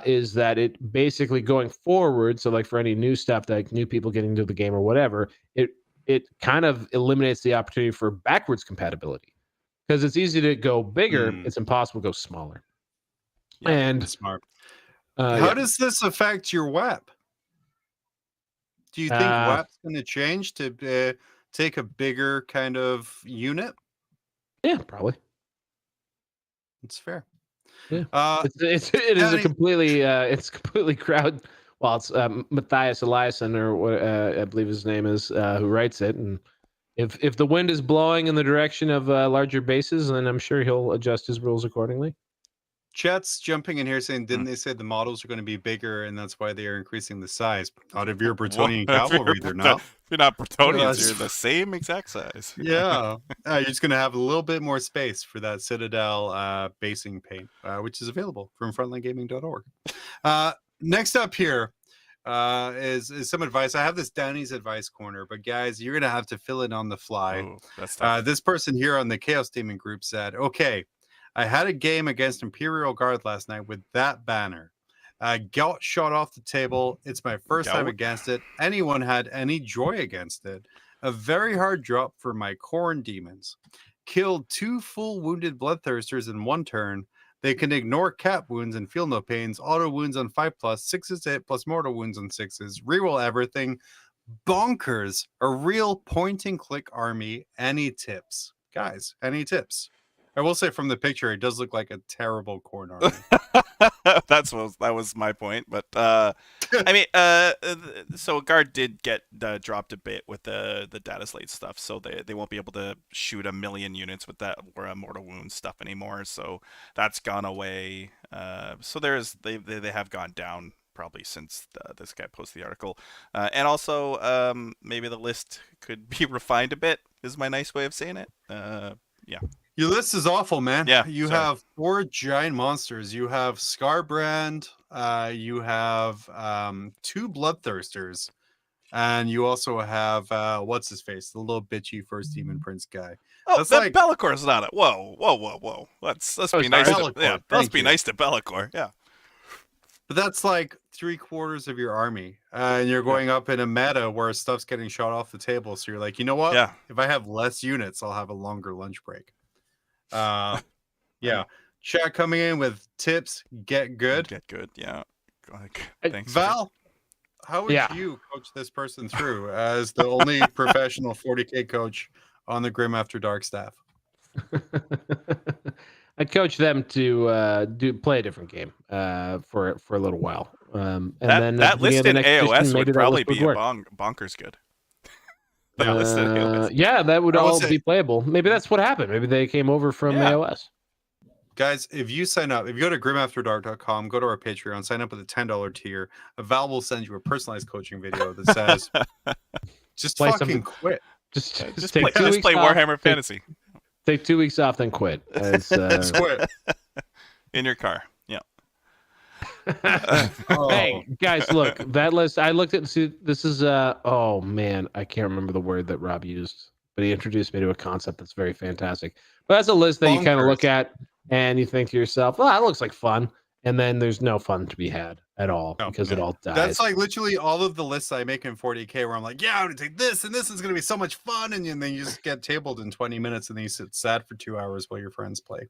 is that it basically going forward. So like for any new stuff, like new people getting into the game or whatever, it kind of eliminates the opportunity for backwards compatibility, because it's easy to go bigger. It's impossible to go smaller. Yeah, and smart. How does this affect your WAP? Do you think WAP's going to change to take a bigger kind of unit? Yeah, probably. It's fair. Yeah. It is a completely it's completely crowd. Well, it's Matthias Eliasson, or what I believe his name is, who writes it. And if the wind is blowing in the direction of larger bases, then I'm sure he'll adjust his rules accordingly. Chat's jumping in here saying, didn't they say the models are going to be bigger and that's why they are increasing the size? Out of your Bretonian cavalry, they're not. If you're not Bretonians, That's- you're the same exact size. Yeah. You're just going to have a little bit more space for that Citadel basing paint, which is available from frontlinegaming.org. Next up here is some advice. I have this Downey's advice corner, but guys, you're going to have to fill it on the fly. Ooh, that's tough. This person here on the Chaos Demon group said, okay, I had a game against Imperial Guard last night with that banner. Got shot off the table. It's my first time against it. Anyone had any joy against it? A very hard drop for my Khorne demons. Killed 2 full wounded bloodthirsters in 1 turn. They can ignore cap wounds and feel no pains. Auto wounds on 5+, 6s hit plus mortal wounds on 6s. Reroll everything. Bonkers. A real point and click army. Any tips? Guys, any tips? I will say from the picture, it does look like a terrible Khorne army. That was my point, but I mean, so Guard did get dropped a bit with the data slate stuff, so they won't be able to shoot 1 million units with that or mortal wound stuff anymore. So that's gone away. So they have gone down probably since this guy posted the article, and also maybe the list could be refined a bit. Is my nice way of saying it. Yeah. Your list is awful, man. Yeah, you have 4 giant monsters. You have Scarbrand. You have 2 Bloodthirsters, and you also have what's his face, the little bitchy first demon prince guy. Oh, that's that like Bellacor's not it. Whoa. Let's be nice. Let's be nice to Be'lakor. Yeah. But that's like 3/4 of your army, and you're going up in a meta where stuff's getting shot off the table. So you're like, you know what? Yeah. If I have less units, I'll have a longer lunch break. Yeah. Chat coming in with tips. Get good. Get good. Yeah. Like, Hey, thanks. Val, how would Yeah. you coach this person through as the only professional 40K coach on the Grim After Dark staff? I coach them to play a different game for a little while, and then at That the beginning list of the in next AOS edition, maybe would that probably list would be a work. bonkers good. Yeah. That list in AOS. Yeah, that would I will all say- be playable. Maybe that's what happened. Maybe they came over from Yeah. AOS. Guys, if you sign up, if you go to grimafterdark.com, go to our Patreon, sign up with a $10 tier, Val will send you a personalized coaching video that says, just Play fucking something- quit. Just Just take play, 2 just weeks play off, Warhammer Fantasy Take 2 weeks off, then quit. It's, Just quit. in your car. Yeah. Oh. Hey guys, look, that list I looked at. See, this is oh man, I can't remember the word that Rob used, but he introduced me to a concept that's very fantastic. But that's a list that you kind of Bonkers. look at and you think to yourself, "Oh, that looks like fun," and then there's no fun to be had at all No, because it all dies. That's like literally all of the lists I make in 40K where I'm like, yeah, I'm going to take this and this is going to be so much fun. And then you just get tabled in 20 minutes and then you sit sad for 2 hours while your friends play.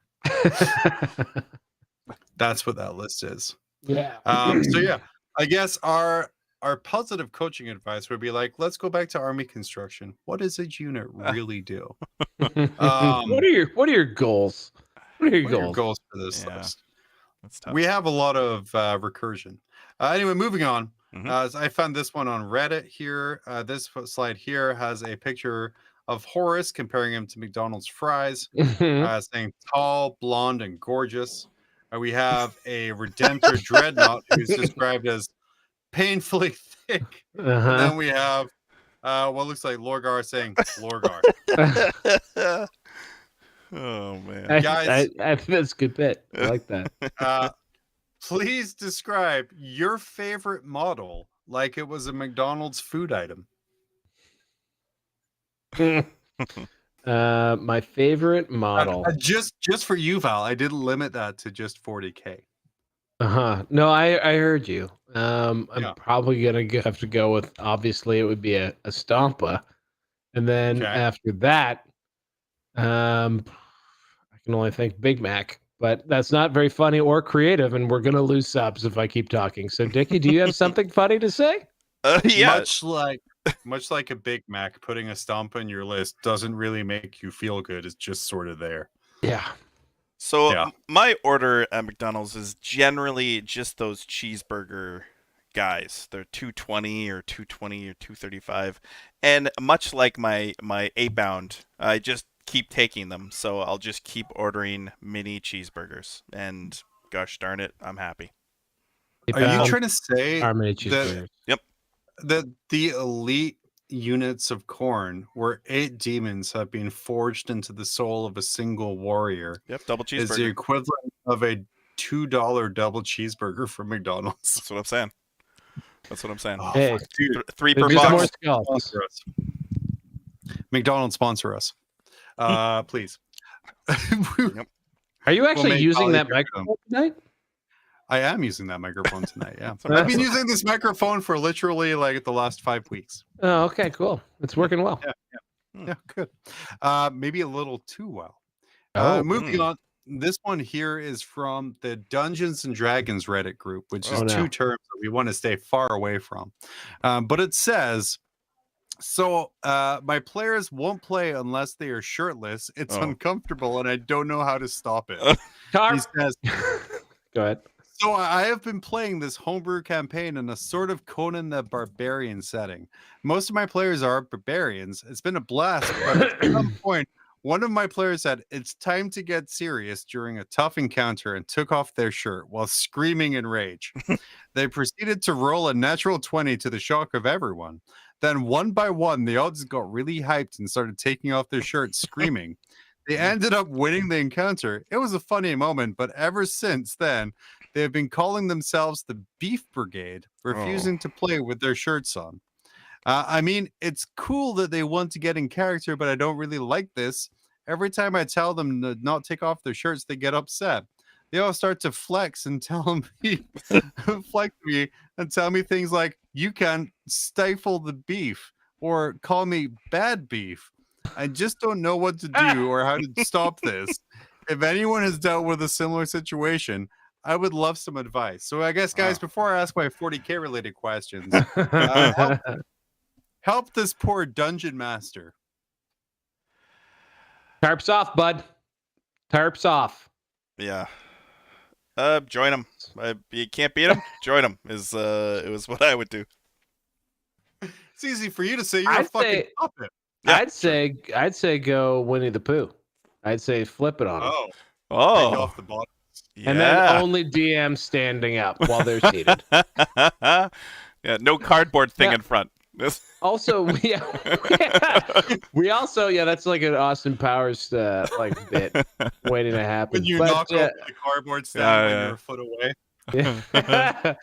That's what that list is. Yeah. So yeah, I guess our positive coaching advice would be like, let's go back to army construction. What does a unit really do? What are your goals? What are your What are your goals? goals for this Yeah. list? That's tough. We have a lot of recursion. Anyway, moving on. Mhm. I found this one on Reddit here. This slide here has a picture of Horus comparing him to McDonald's fries, saying tall, blonde, and gorgeous. We have a Redemptor Dreadnought who's described as painfully thick. And Uh-huh. then we have what looks like Lorgar saying Lorgar. Oh man. Guys. I think that's a good bit. I like that. Please describe your favorite model like it was a McDonald's food item. My favorite model. Just for you, Val. I didn't limit that to just 40K. No, I heard you. I'm Yeah. probably gonna have to go with, obviously it would be a Stompa, and then Okay. after that, I can only think Big Mac, but that's not very funny or creative, and we're gonna lose subs if I keep talking. So, Dickie, do you have something funny to say? Yeah. Much like a Big Mac, putting a stomp on your list doesn't really make you feel good. It's just sort of there. Yeah. So Yeah. my order at McDonald's is generally just those cheeseburger guys. They're 220 or 220 or 235, and much like my A-bound, I just keep taking them. So I'll just keep ordering mini cheeseburgers, and gosh darn it, I'm happy. Are you trying to say How many that cheeseburgers? the elite units of corn, where 8 demons have been forged into the soul of a single warrior, Yep, double is the cheeseburger. equivalent of a $2 double cheeseburger from McDonald's? That's what I'm saying. That's what I'm saying. Oh, Hey, fuck, dude, Three per There's more box. skulls. sponsor us. McDonald's sponsor us, please. Are you actually make using Ollie that Griffin. microphone tonight? I am using that microphone tonight. Yeah, That's I've been using this microphone for literally like the last 5 weeks. Oh, okay, cool. It's working well. Yeah, good. Maybe a little too well. Oh, Moving on. This one here is from the Dungeons and Dragons Reddit group, which is Oh, no. 2 terms that we want to stay far away from. But it says, so my players won't play unless they are shirtless. It's Oh. uncomfortable and I don't know how to stop it. Tar- He says, Go ahead. so I have been playing this homebrew campaign in a sort of Conan the Barbarian setting. Most of my players are barbarians. It's been a blast, but at some point, one of my players said, it's time to get serious during a tough encounter and took off their shirt while screaming in rage. They proceeded to roll a natural 20 to the shock of everyone. Then one by one, the odds got really hyped and started taking off their shirts, screaming. They ended up winning the encounter. It was a funny moment, but ever since then, they have been calling themselves the Beef Brigade, refusing to play with their shirts on. I mean, it's cool that they want to get in character, but I don't really like this. Every time I tell them to not take off their shirts, they get upset. They all start to flex and tell me, tell me things like, you can't stifle the beef, or call me bad beef. I just don't know what to do or how to stop this. if anyone has dealt with a similar situation, I would love some advice. So I guess, guys, before I ask my 40K related questions, help this poor dungeon master. Tarps off, bud. Tarps off. Yeah. Join him. You can't beat him. Join him. It was what I would do. It's easy for you to say. You're a I'd fucking say- puppet. Yeah, I'd say go Winnie the Pooh. I'd say flip it on him. Take Oh, off the bottom. yeah. And then only DM standing up while they're seated. Yeah, no cardboard thing Yeah. in front. Also, we also that's like an Austin Powers like bit waiting to happen. When you But, knock over the cardboard stand when you're a foot away.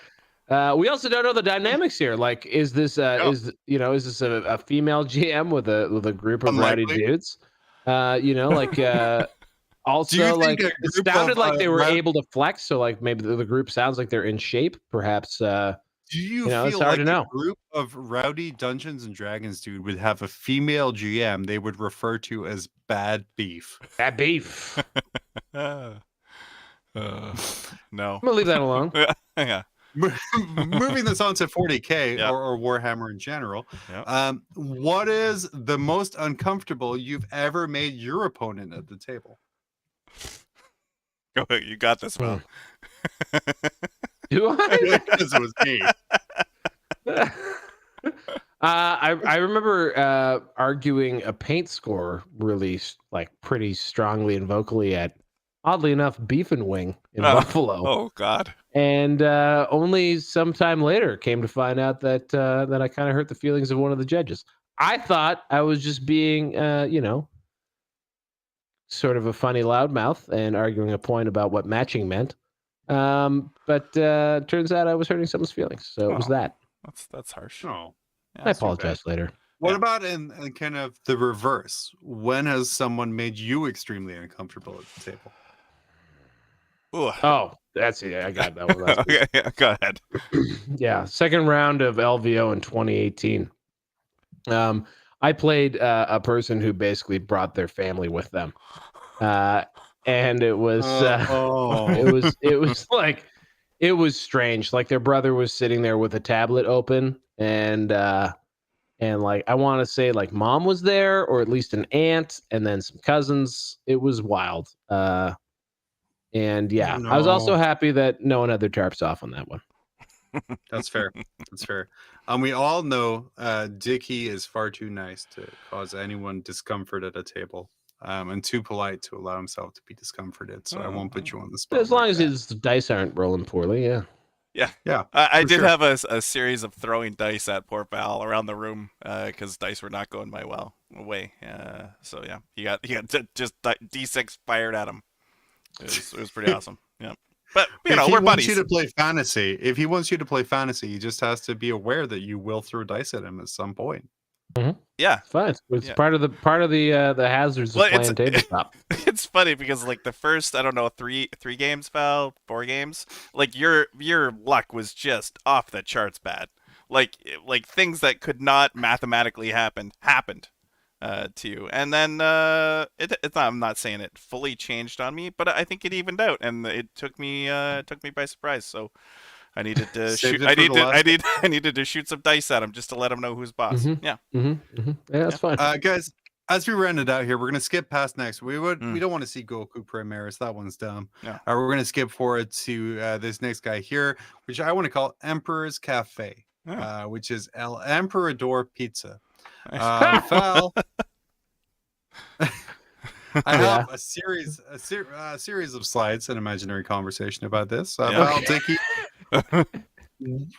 we also don't know the dynamics here. Like, is this is this a female GM with a group of rowdy Unlikely. dudes? Also, Do you think like a it group sounded of, like they were rowdy- able to flex. So like maybe the group sounds like they're in shape. Perhaps. Do you it's feel hard like to know. a group of rowdy Dungeons and Dragons dude would have a female GM they would refer to as bad beef? That beef. No. I'm gonna leave that alone. Yeah. Moving this on to 40K Yeah. or Warhammer in general, Yeah. what is the most uncomfortable you've ever made your opponent at the table? Go ahead, you got this, Val. Do I? Because it was me. I remember arguing a paint score really like pretty strongly and vocally at, oddly enough, Beef and Wing in Buffalo, Oh God. and only sometime later came to find out that that I kind of hurt the feelings of one of the judges. I thought I was just being, sort of a funny loudmouth and arguing a point about what matching meant. But turns out I was hurting someone's feelings. So it was Oh. that. That's harsh. Oh. Yeah, I that's too bad. apologize later. What Yeah. about in kind of the reverse? When has someone made you extremely uncomfortable at the table? Ooh. Oh, that's it. I got that one. Last week. Okay, yeah, go ahead. Yeah, second round of LVO in 2018. I played a person who basically brought their family with them, and it was it was like it was strange. Like their brother was sitting there with a tablet open, and like I want to say like mom was there, or at least an aunt, and then some cousins. It was wild. And yeah, I was also No. happy that no one had their tarps off on that one. That's fair. That's fair. We all know Dickie is far too nice to cause anyone discomfort at a table, and too polite to allow himself to be discomforted. So I won't put you on the spot. As long like as that. his dice aren't rolling poorly, yeah. Yeah, I for did sure. have a series of throwing dice at poor Val around the room because dice were not going my way. So yeah, you got just D6 fired at him. It was pretty awesome. Yeah, but if we're he wants buddies. you to play fantasy, he just has to be aware that you will throw dice at him at some point. Yeah, It's fine. It's Yeah. part of the hazards of Well, playing tabletop. it's funny because like the first, I don't know, three games, Val, 4 games, like your luck was just off the charts bad. Like things that could not mathematically happen happened to you, and then I'm not saying it fully changed on me, but I think it evened out, and it took me by surprise. So I needed to Saved shoot. it for the last I needed to shoot some dice at him just to let him know who's boss. Mhm. Yeah. Yeah, that's fine. Guys, as we round it out here, we're gonna skip past next. We Mm. don't want to see Goku Primaris. That one's dumb. No. We're gonna skip forward to this next guy here, which I want to call Emperor's Cafe, Oh. which is El Emperador Pizza. Nice. Val, I Yeah. have a series of slides, an imaginary conversation about this. Yeah. Val, Dickie,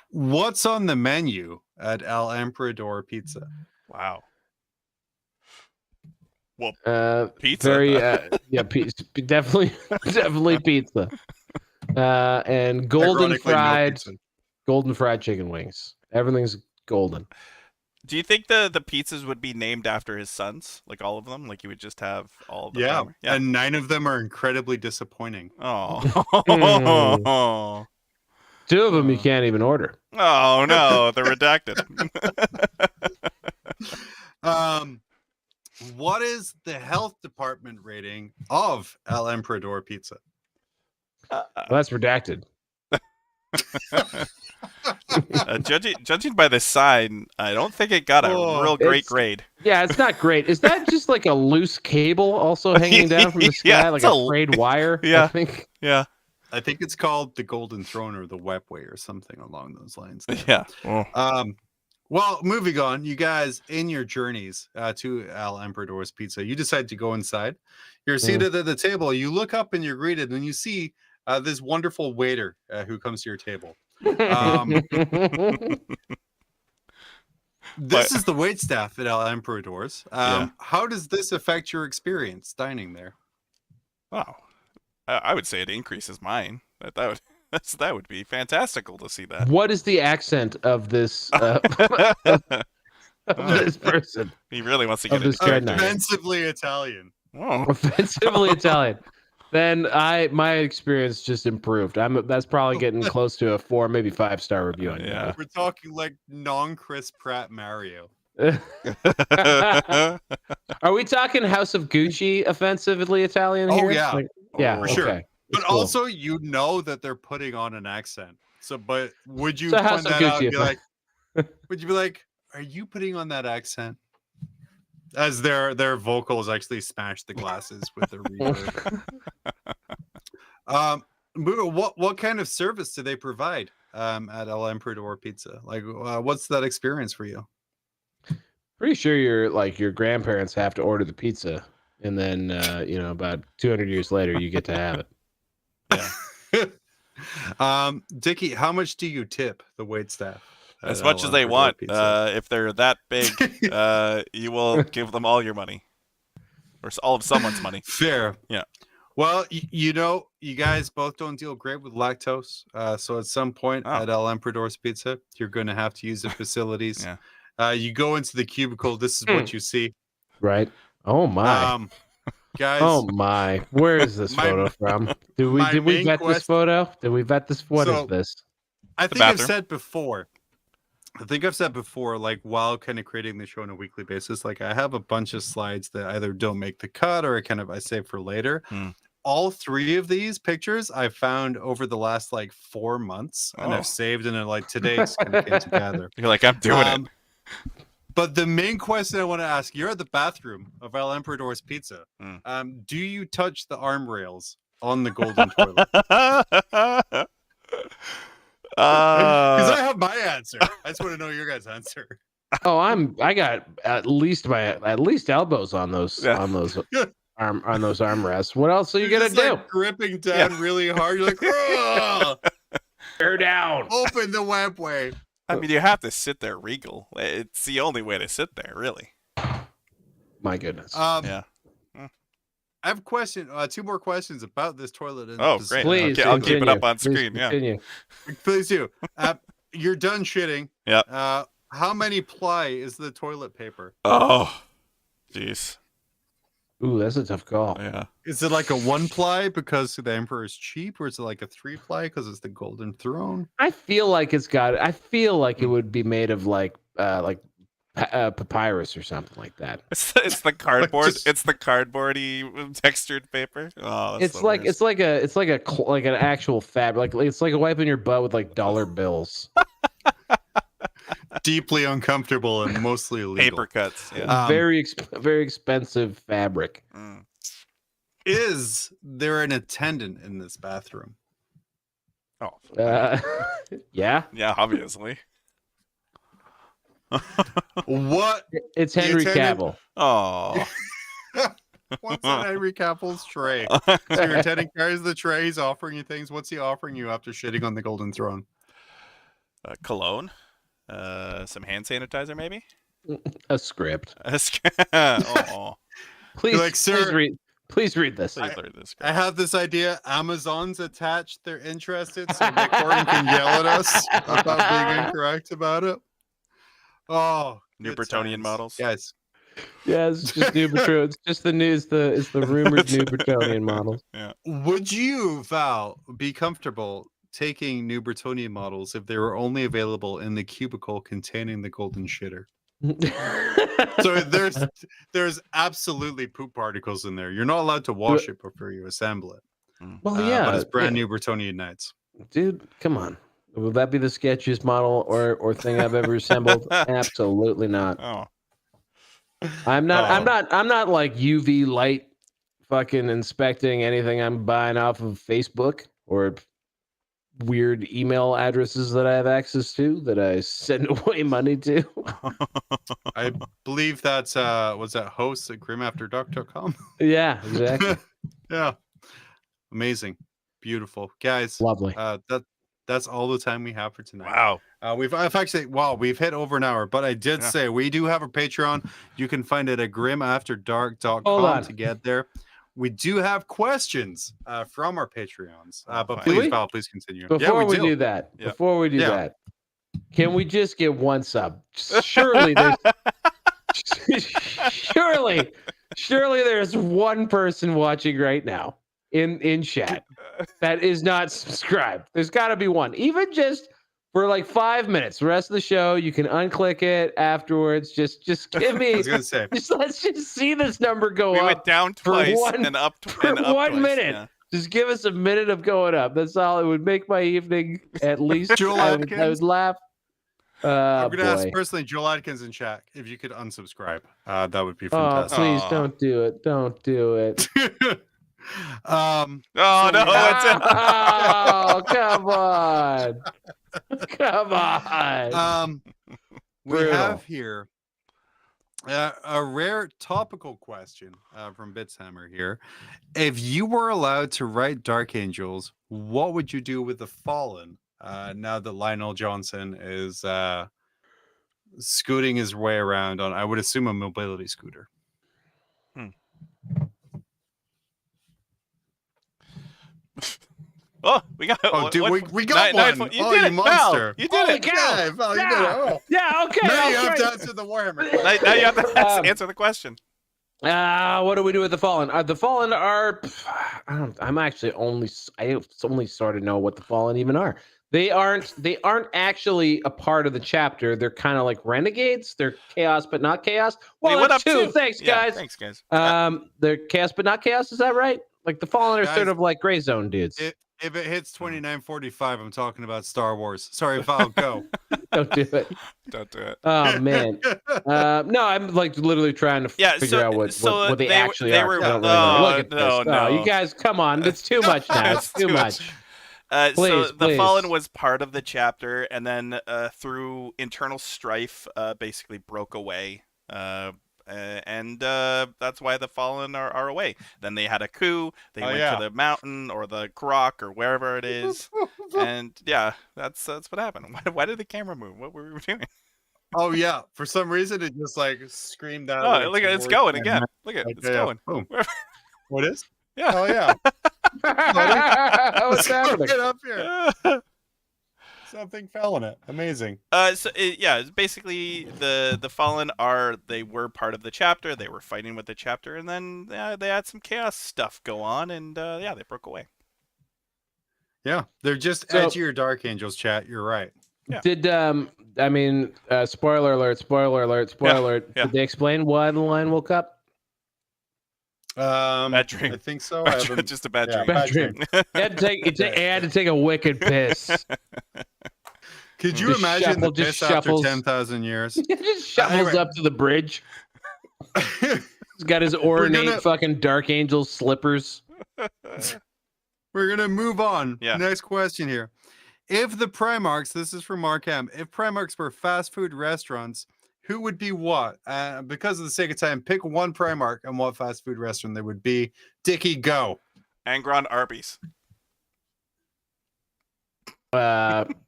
what's on the menu at El Emperador Pizza? Wow. Pizza. Very definitely pizza. And Ironically, no pizza. golden fried chicken wings. Everything's golden. Do you think the pizzas would be named after his sons, like all of them? Like you would just have all of them? Yeah, Yeah. and 9 of them are incredibly disappointing. Oh. 2 of them you can't even order. Oh no, they're redacted. What is the health department rating of El Emperador pizza? Well, that's redacted. Judging by the sign, I don't think it got a real great grade. Yeah, it's not great. Is that just like a loose cable also hanging down from the sky, Yeah, like a frayed wire? Yeah. I think. Yeah. I think it's called the Golden Throne or the Webway or something along those lines. there. Yeah. Oh. Well, moving on, you guys in your journeys to El Emperador's Pizza, you decide to go inside. You're seated at the table. You look up and you're greeted, and you see this wonderful waiter who comes to your table. This is the wait staff at El Emperador's. How does this affect your experience dining there? Wow. I would say it increases mine. That would be fantastical to see that. What is the accent of this this person? He really wants to get this into character. dreadnought. Offensively Italian. Oh. Offensively Italian. Then my experience just improved. That's probably getting close to a 4, maybe 5-star review on Yeah. We're talking like non-Chris Pratt Mario. Are we talking House of Gucci offensively Italian here? Oh yeah, yeah, for sure. okay. But That's cool. also, you know that they're putting on an accent. So, but would you So point House of that out and Gucci be like, would you be like, are you putting on that accent? As their vocals actually smash the glasses with the reverb. What kind of service do they provide at El Emperador Pizza? Like, what's that experience for you? Pretty sure your grandparents have to order the pizza, and then about 200 years later you get to have it. Yeah. Dickie, how much do you tip the wait staff? As much as they want. If they're that big, you will give them all your money, or all of someone's money. Fair. Yeah. Well, you guys both don't deal great with lactose. So at some point at El Emperador's Pizza, you're going to have to use the facilities. Yeah. You go into the cubicle. This is what you see. Right. Oh my. Guys. Oh my. Where is this photo from? Did we vet this photo? Did we vet this? What is this? I think I've said before, like while kind of creating the show on a weekly basis, like I have a bunch of slides that either don't make the cut or I save for later. All 3 of these pictures I found over the last like 4 months, and I've saved, and like today it's kind of came together. You're like, I'm doing it. But the main question I want to ask, you're at the bathroom of El Emperador's Pizza. Do you touch the arm rails on the golden toilet? Because I have my answer. I just want to know your guys' answer. Oh, I got at least elbows on those armrests. What else are you gonna do? Like gripping down really hard. You're like, tear down. Open the webway. I mean, you have to sit there regal. It's the only way to sit there, really. My goodness. I have a question. 2 more questions about this toilet. Great. Please, I'll keep it up on Please screen. continue. Please do. You're done shitting. Yeah. How many ply is the toilet paper? Oh, jeez. Ooh, that's a tough call. Yeah. Is it like a 1 ply because the Emperor is cheap, or is it like a 3 ply because it's the Golden Throne? I feel like it would be made of like papyrus or something like that. It's the cardboard. It's the cardboardy textured paper. Oh, it's like an actual fabric. Like it's like wiping your butt with like dollar bills. Deeply uncomfortable and mostly illegal. Paper cuts. Yeah. Very expensive fabric. Is there an attendant in this bathroom? Oh. Yeah. Yeah, obviously. What? It's Henry Cavill. Oh. What's on Henry Cavill's tray? So your attendant carries the tray. He's offering you things. What's he offering you after shitting on the Golden Throne? Cologne. Some hand sanitizer, maybe. A script. Oh. Please, like, sir, please read this. I have this idea. Amazon's attached. They're interested, so Nick Horton can yell at us about being incorrect about it. Oh, New Bretonian models. Yes. Yeah, it's just new Bretonian. It's just the news. It's the rumored new Bretonian models. Yeah. Would you, Val, be comfortable taking new Bretonian models if they were only available in the cubicle containing the golden shitter? So there's absolutely poop particles in there. You're not allowed to wash it before you assemble it. Well, yeah, but it's brand new Bretonian Knights. dude. Come on, will that be the sketchiest model or thing I've ever assembled? Absolutely not. Oh, I'm not like UV light fucking inspecting anything I'm buying off of Facebook or weird email addresses that I have access to that I send away money to. I believe that's was that hosts at grimafterdark.com. Yeah, exactly. Yeah, amazing, beautiful guys. Lovely. That's all the time we have for tonight. wow. We've hit over an hour, but I did say we do have a Patreon. You can find it at grimafterdark.com to get there. We do have questions from our Patreons, but please, Val, please continue. Before we do that, can we just get one sub? Surely there's surely there's one person watching right now in chat that is not subscribed. There's got to be one, even just for like 5 minutes. The rest of the show, you can unclick it afterwards. Just give me. I was gonna say, let's just see this number go We up. went down twice and up For and up 1 twice. minute. Yeah. Just give us a minute of going up. That's all. It would make my evening at least. Joel I would Atkins? laugh. I'm gonna ask Boy. personally Joel Atkins in chat if you could unsubscribe. That would be Oh, fantastic. please don't do it. Don't do it. Oh no! Oh, come on. Come on. We Brutal. have here a rare topical question from Bitshammer here. If you were allowed to write Dark Angels, what would you do with the Fallen? Now that Lionel Johnson is scooting his way around on, I would assume, a mobility scooter. Oh, we got. Oh, dude, we got nine, one. You Oh, did you it, monster. Val. You did it. Yeah, Val, you did it. Oh. Yeah, okay. Now you I'll have try. to answer the Warhammer. Now you have to answer the question. What do we do with the Fallen? The Fallen are. I'm actually I only sort of know what the Fallen even are. They aren't actually a part of the chapter. They're kind of like renegades. They're chaos but not chaos. Well, They went that's up two. too. Thanks, Yeah, guys. thanks, guys. They're chaos but not chaos. Is that right? Like the Fallen are Guys, sort of like gray zone dudes. If it hits 29:45, I'm talking about Star Wars. Sorry, Val, go. Don't do it. Don't do it. Oh man. No, I'm like literally trying to figure out what they actually they are. were- I don't really know. Look at no, this. no. You guys, come on. It's too much now. It's too much. So Please, the please. Fallen was part of the chapter, and then through internal strife, basically broke away. And that's why the Fallen are away. Then they had a coup. They went to the mountain or the Grok or wherever it is, and yeah, that's what happened. Why did the camera move? What were we doing? Oh yeah, for some reason it just like screamed out. Oh, look at it's going again. Look at it, it's going. Boom. What is? Yeah. Oh yeah. What's happening? Get up here. Something fell in it. Amazing. It's basically the Fallen they were part of the chapter. They were fighting with the chapter, and then they had some chaos stuff go on, and they broke away. Yeah, they're just edgier Dark Angels. Chat, you're right. Yeah. Did spoiler alert, spoiler alert, spoiler alert. Yeah. Did they explain why the line woke up? Bad dream. I think so. Just a bad dream. Bad dream. He had to take a wicked piss. Could you Just imagine shuffle- the just piss after shuffles. 10,000 years? He just shuffles Anyway. up to the bridge. He's got his ornate fucking Dark Angel slippers. We're gonna move on. Yeah. Next question here. If the Primarchs, this is from Mark M. If Primarchs were fast food restaurants, who would be what? Because of the sake of time, pick one Primarch and what fast food restaurant they would be. Dickie, go. Angron Arby's.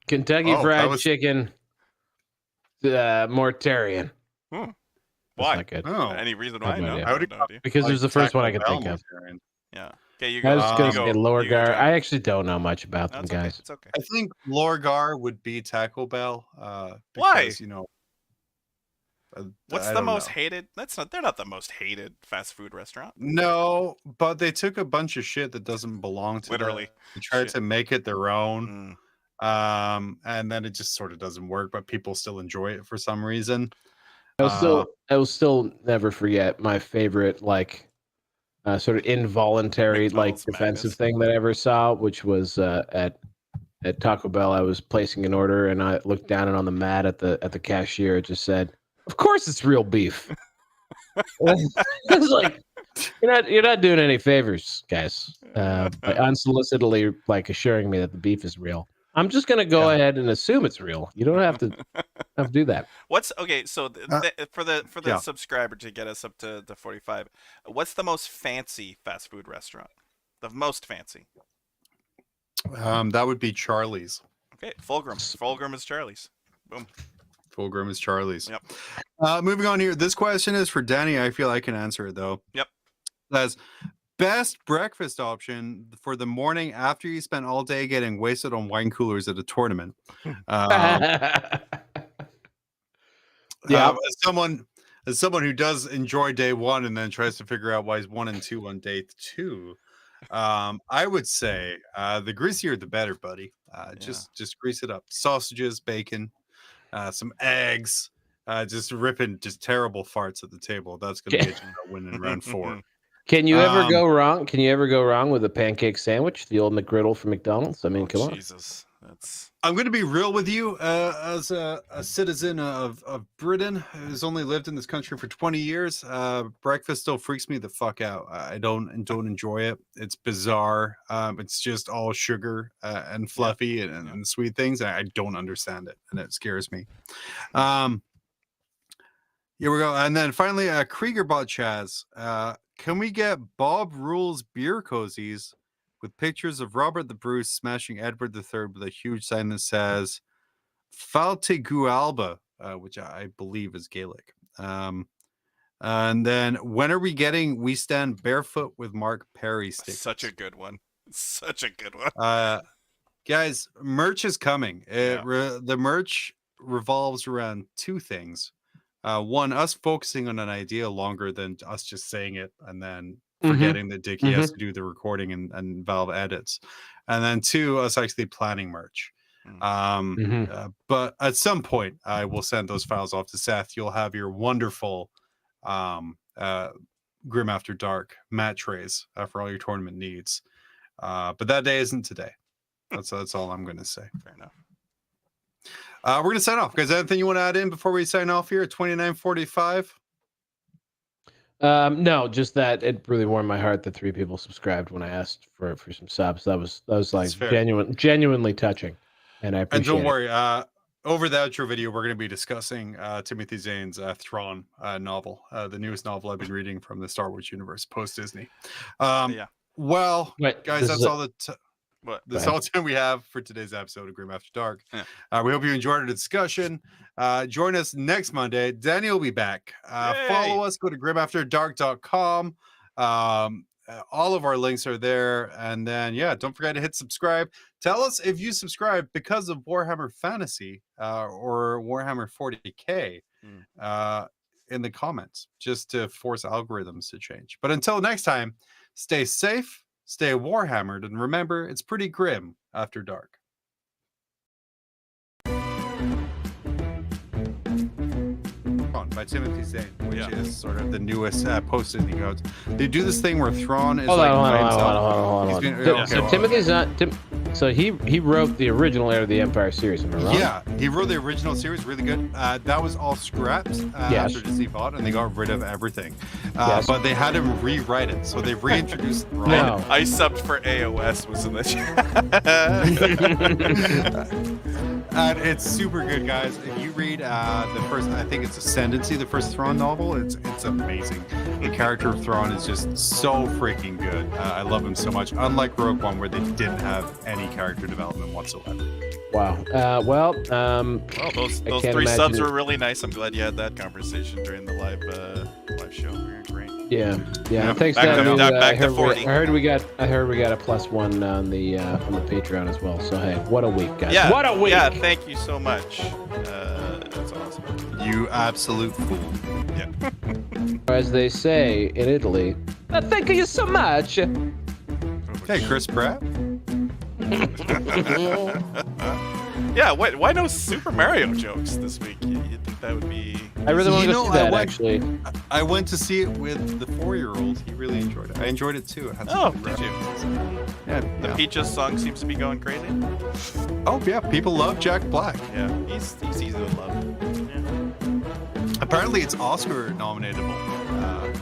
Kentucky Fried Chicken. Mortarian. Why? Not good. Oh, Any reason I why? have no No, idea. I would no idea. Because like there's the first one I Taco can think Bell of. Mortarian. Yeah. Okay, you I go. was just gonna you say go, Lower you go, Gar. John. I actually don't know much about them, That's guys. Okay. It's okay. I think Lorgar would be Taco Bell. Why? Because, you know, What's I the don't most know. hated? They're not the most hated fast food restaurant. No, but they took a bunch of shit that doesn't belong to Literally. them. They tried Shit. to make it their own. Mm. And then it just sort of doesn't work, but people still enjoy it for some reason. I will still never forget my favorite sort of involuntary McDonald's defensive madness. thing that I ever saw, which was at Taco Bell. I was placing an order and I looked down and on the mat at the cashier. It just said, "Of course it's real beef." It's like you're not doing any favors, guys. By unsolicitedly assuring me that the beef is real. I'm just gonna go ahead and assume it's real. You don't have to do that. What's okay? So for the yeah. subscriber to get us up to 45, what's the most fancy fast food restaurant? The most fancy. That would be Charlie's. Okay, Fulgrim. Fulgrim is Charlie's. Boom. Fulgrim is Charlie's. Yep. Moving on here. This question is for Danny. I feel I can answer it though. Yep. That's best breakfast option for the morning after you spent all day getting wasted on wine coolers at a tournament. As someone who does enjoy day one and then tries to figure out why he's 1 and 2 on day 2, I would say the greasier the better, buddy. Just grease it up. Sausages, bacon, some eggs, just ripping just terrible farts at the table. That's gonna get you a win in round 4. Can you ever go wrong? Can you ever go wrong with a pancake sandwich, the old McGriddle from McDonald's? I mean, come on. Jesus, that's. I'm going to be real with you. As a citizen of Britain who's only lived in this country for 20 years, breakfast still freaks me the fuck out. I don't enjoy it. It's bizarre. It's just all sugar and fluffy and sweet things. I don't understand it, and it scares me. Here we go. And then finally, Kriegerbot Chaz. Can we get Bob Rules beer cozies with pictures of Robert the Bruce smashing Edward III with a huge sign that says Falte Gualba, which I believe is Gaelic. And then when are we getting We Stand Barefoot with Mark Perry stickers? Such a good one. Such a good one. Guys, merch is coming. The merch revolves around 2 things. One, us focusing on an idea longer than us just saying it and then forgetting that Dickie has to do the recording and Valve edits. And then 2, us actually planning merch. But at some point, I will send those files off to Seth. You'll have your wonderful Grim After Dark mat trays for all your tournament needs. But that day isn't today. That's all I'm going to say. Fair enough. We're going to sign off. Guys, anything you want to add in before we sign off here at 29:45? No, just that it really warmed my heart that 3 people subscribed when I asked for some subs. That was like genuinely touching, and I appreciate it. And don't worry, over the outro video, we're going to be discussing Timothy Zane's Thrawn novel, the newest novel I've been reading from the Star Wars universe post Disney. Well, guys, that's all that's all the time we have for today's episode of Grim After Dark. We hope you enjoyed our discussion. Join us next Monday. Danny will be back. Follow us. Go to grimafterdark.com. All of our links are there. And then, don't forget to hit subscribe. Tell us if you subscribe because of Warhammer Fantasy or Warhammer 40K in the comments, just to force algorithms to change. But until next time, stay safe. Stay Warhammered, and remember, it's pretty grim after dark. By Timothy Zane, which is sort of the newest post-Disney goats. They do this thing where Thrawn is Hold on. So Timothy's not. So he wrote the original Heir of the Empire series. Am I wrong? Yeah, he wrote the original series, really good. That was all scrapped after Disney bought, and they got rid of everything. But they had him rewrite it, so they reintroduced Thrawn. No. I subbed for AOS was in the chat. And it's super good, guys. If you read the first, I think it's Ascendancy, the first Thrawn novel, it's amazing. The character of Thrawn is just so freaking good. I love him so much. Unlike Rogue One, where they didn't have any character development whatsoever. Wow. Those 3 subs were really nice. I'm glad you had that conversation during the live show. You're great. Yeah. Thanks, back Dan. to 40. I heard we got a +1 on the Patreon as well. So hey, what a week, guys! Yeah, what a week! Yeah, thank you so much. That's awesome. You absolute fool. Yeah. As they say in Italy, thank you so much. Hey, Chris Pratt. Yeah, why no Super Mario jokes this week? You'd think that would be I really want to go see that, went, actually. I went to see it with the 4-year-old. He really enjoyed it. I enjoyed it too. It had some Oh, good did you? references. Yeah. The Peaches song seems to be going crazy. Oh yeah, people love Jack Black. Yeah, he's easy to love. Yeah. Apparently, it's Oscar nominatable.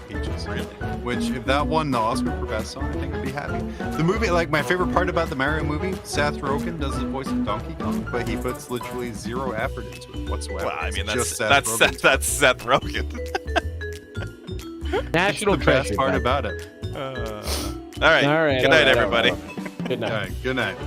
Peaches. Really? Which, if that won the Oscar for best song, I think I'd be happy. The movie, like my favorite part about the Mario movie, Seth Rogen does the voice of Donkey Kong, but he puts literally zero effort into it whatsoever. Well, I mean, It's just that's Seth Rogen. National the best treasure. part about it. All right. All right. Good night, everybody. Good night. All right, good night.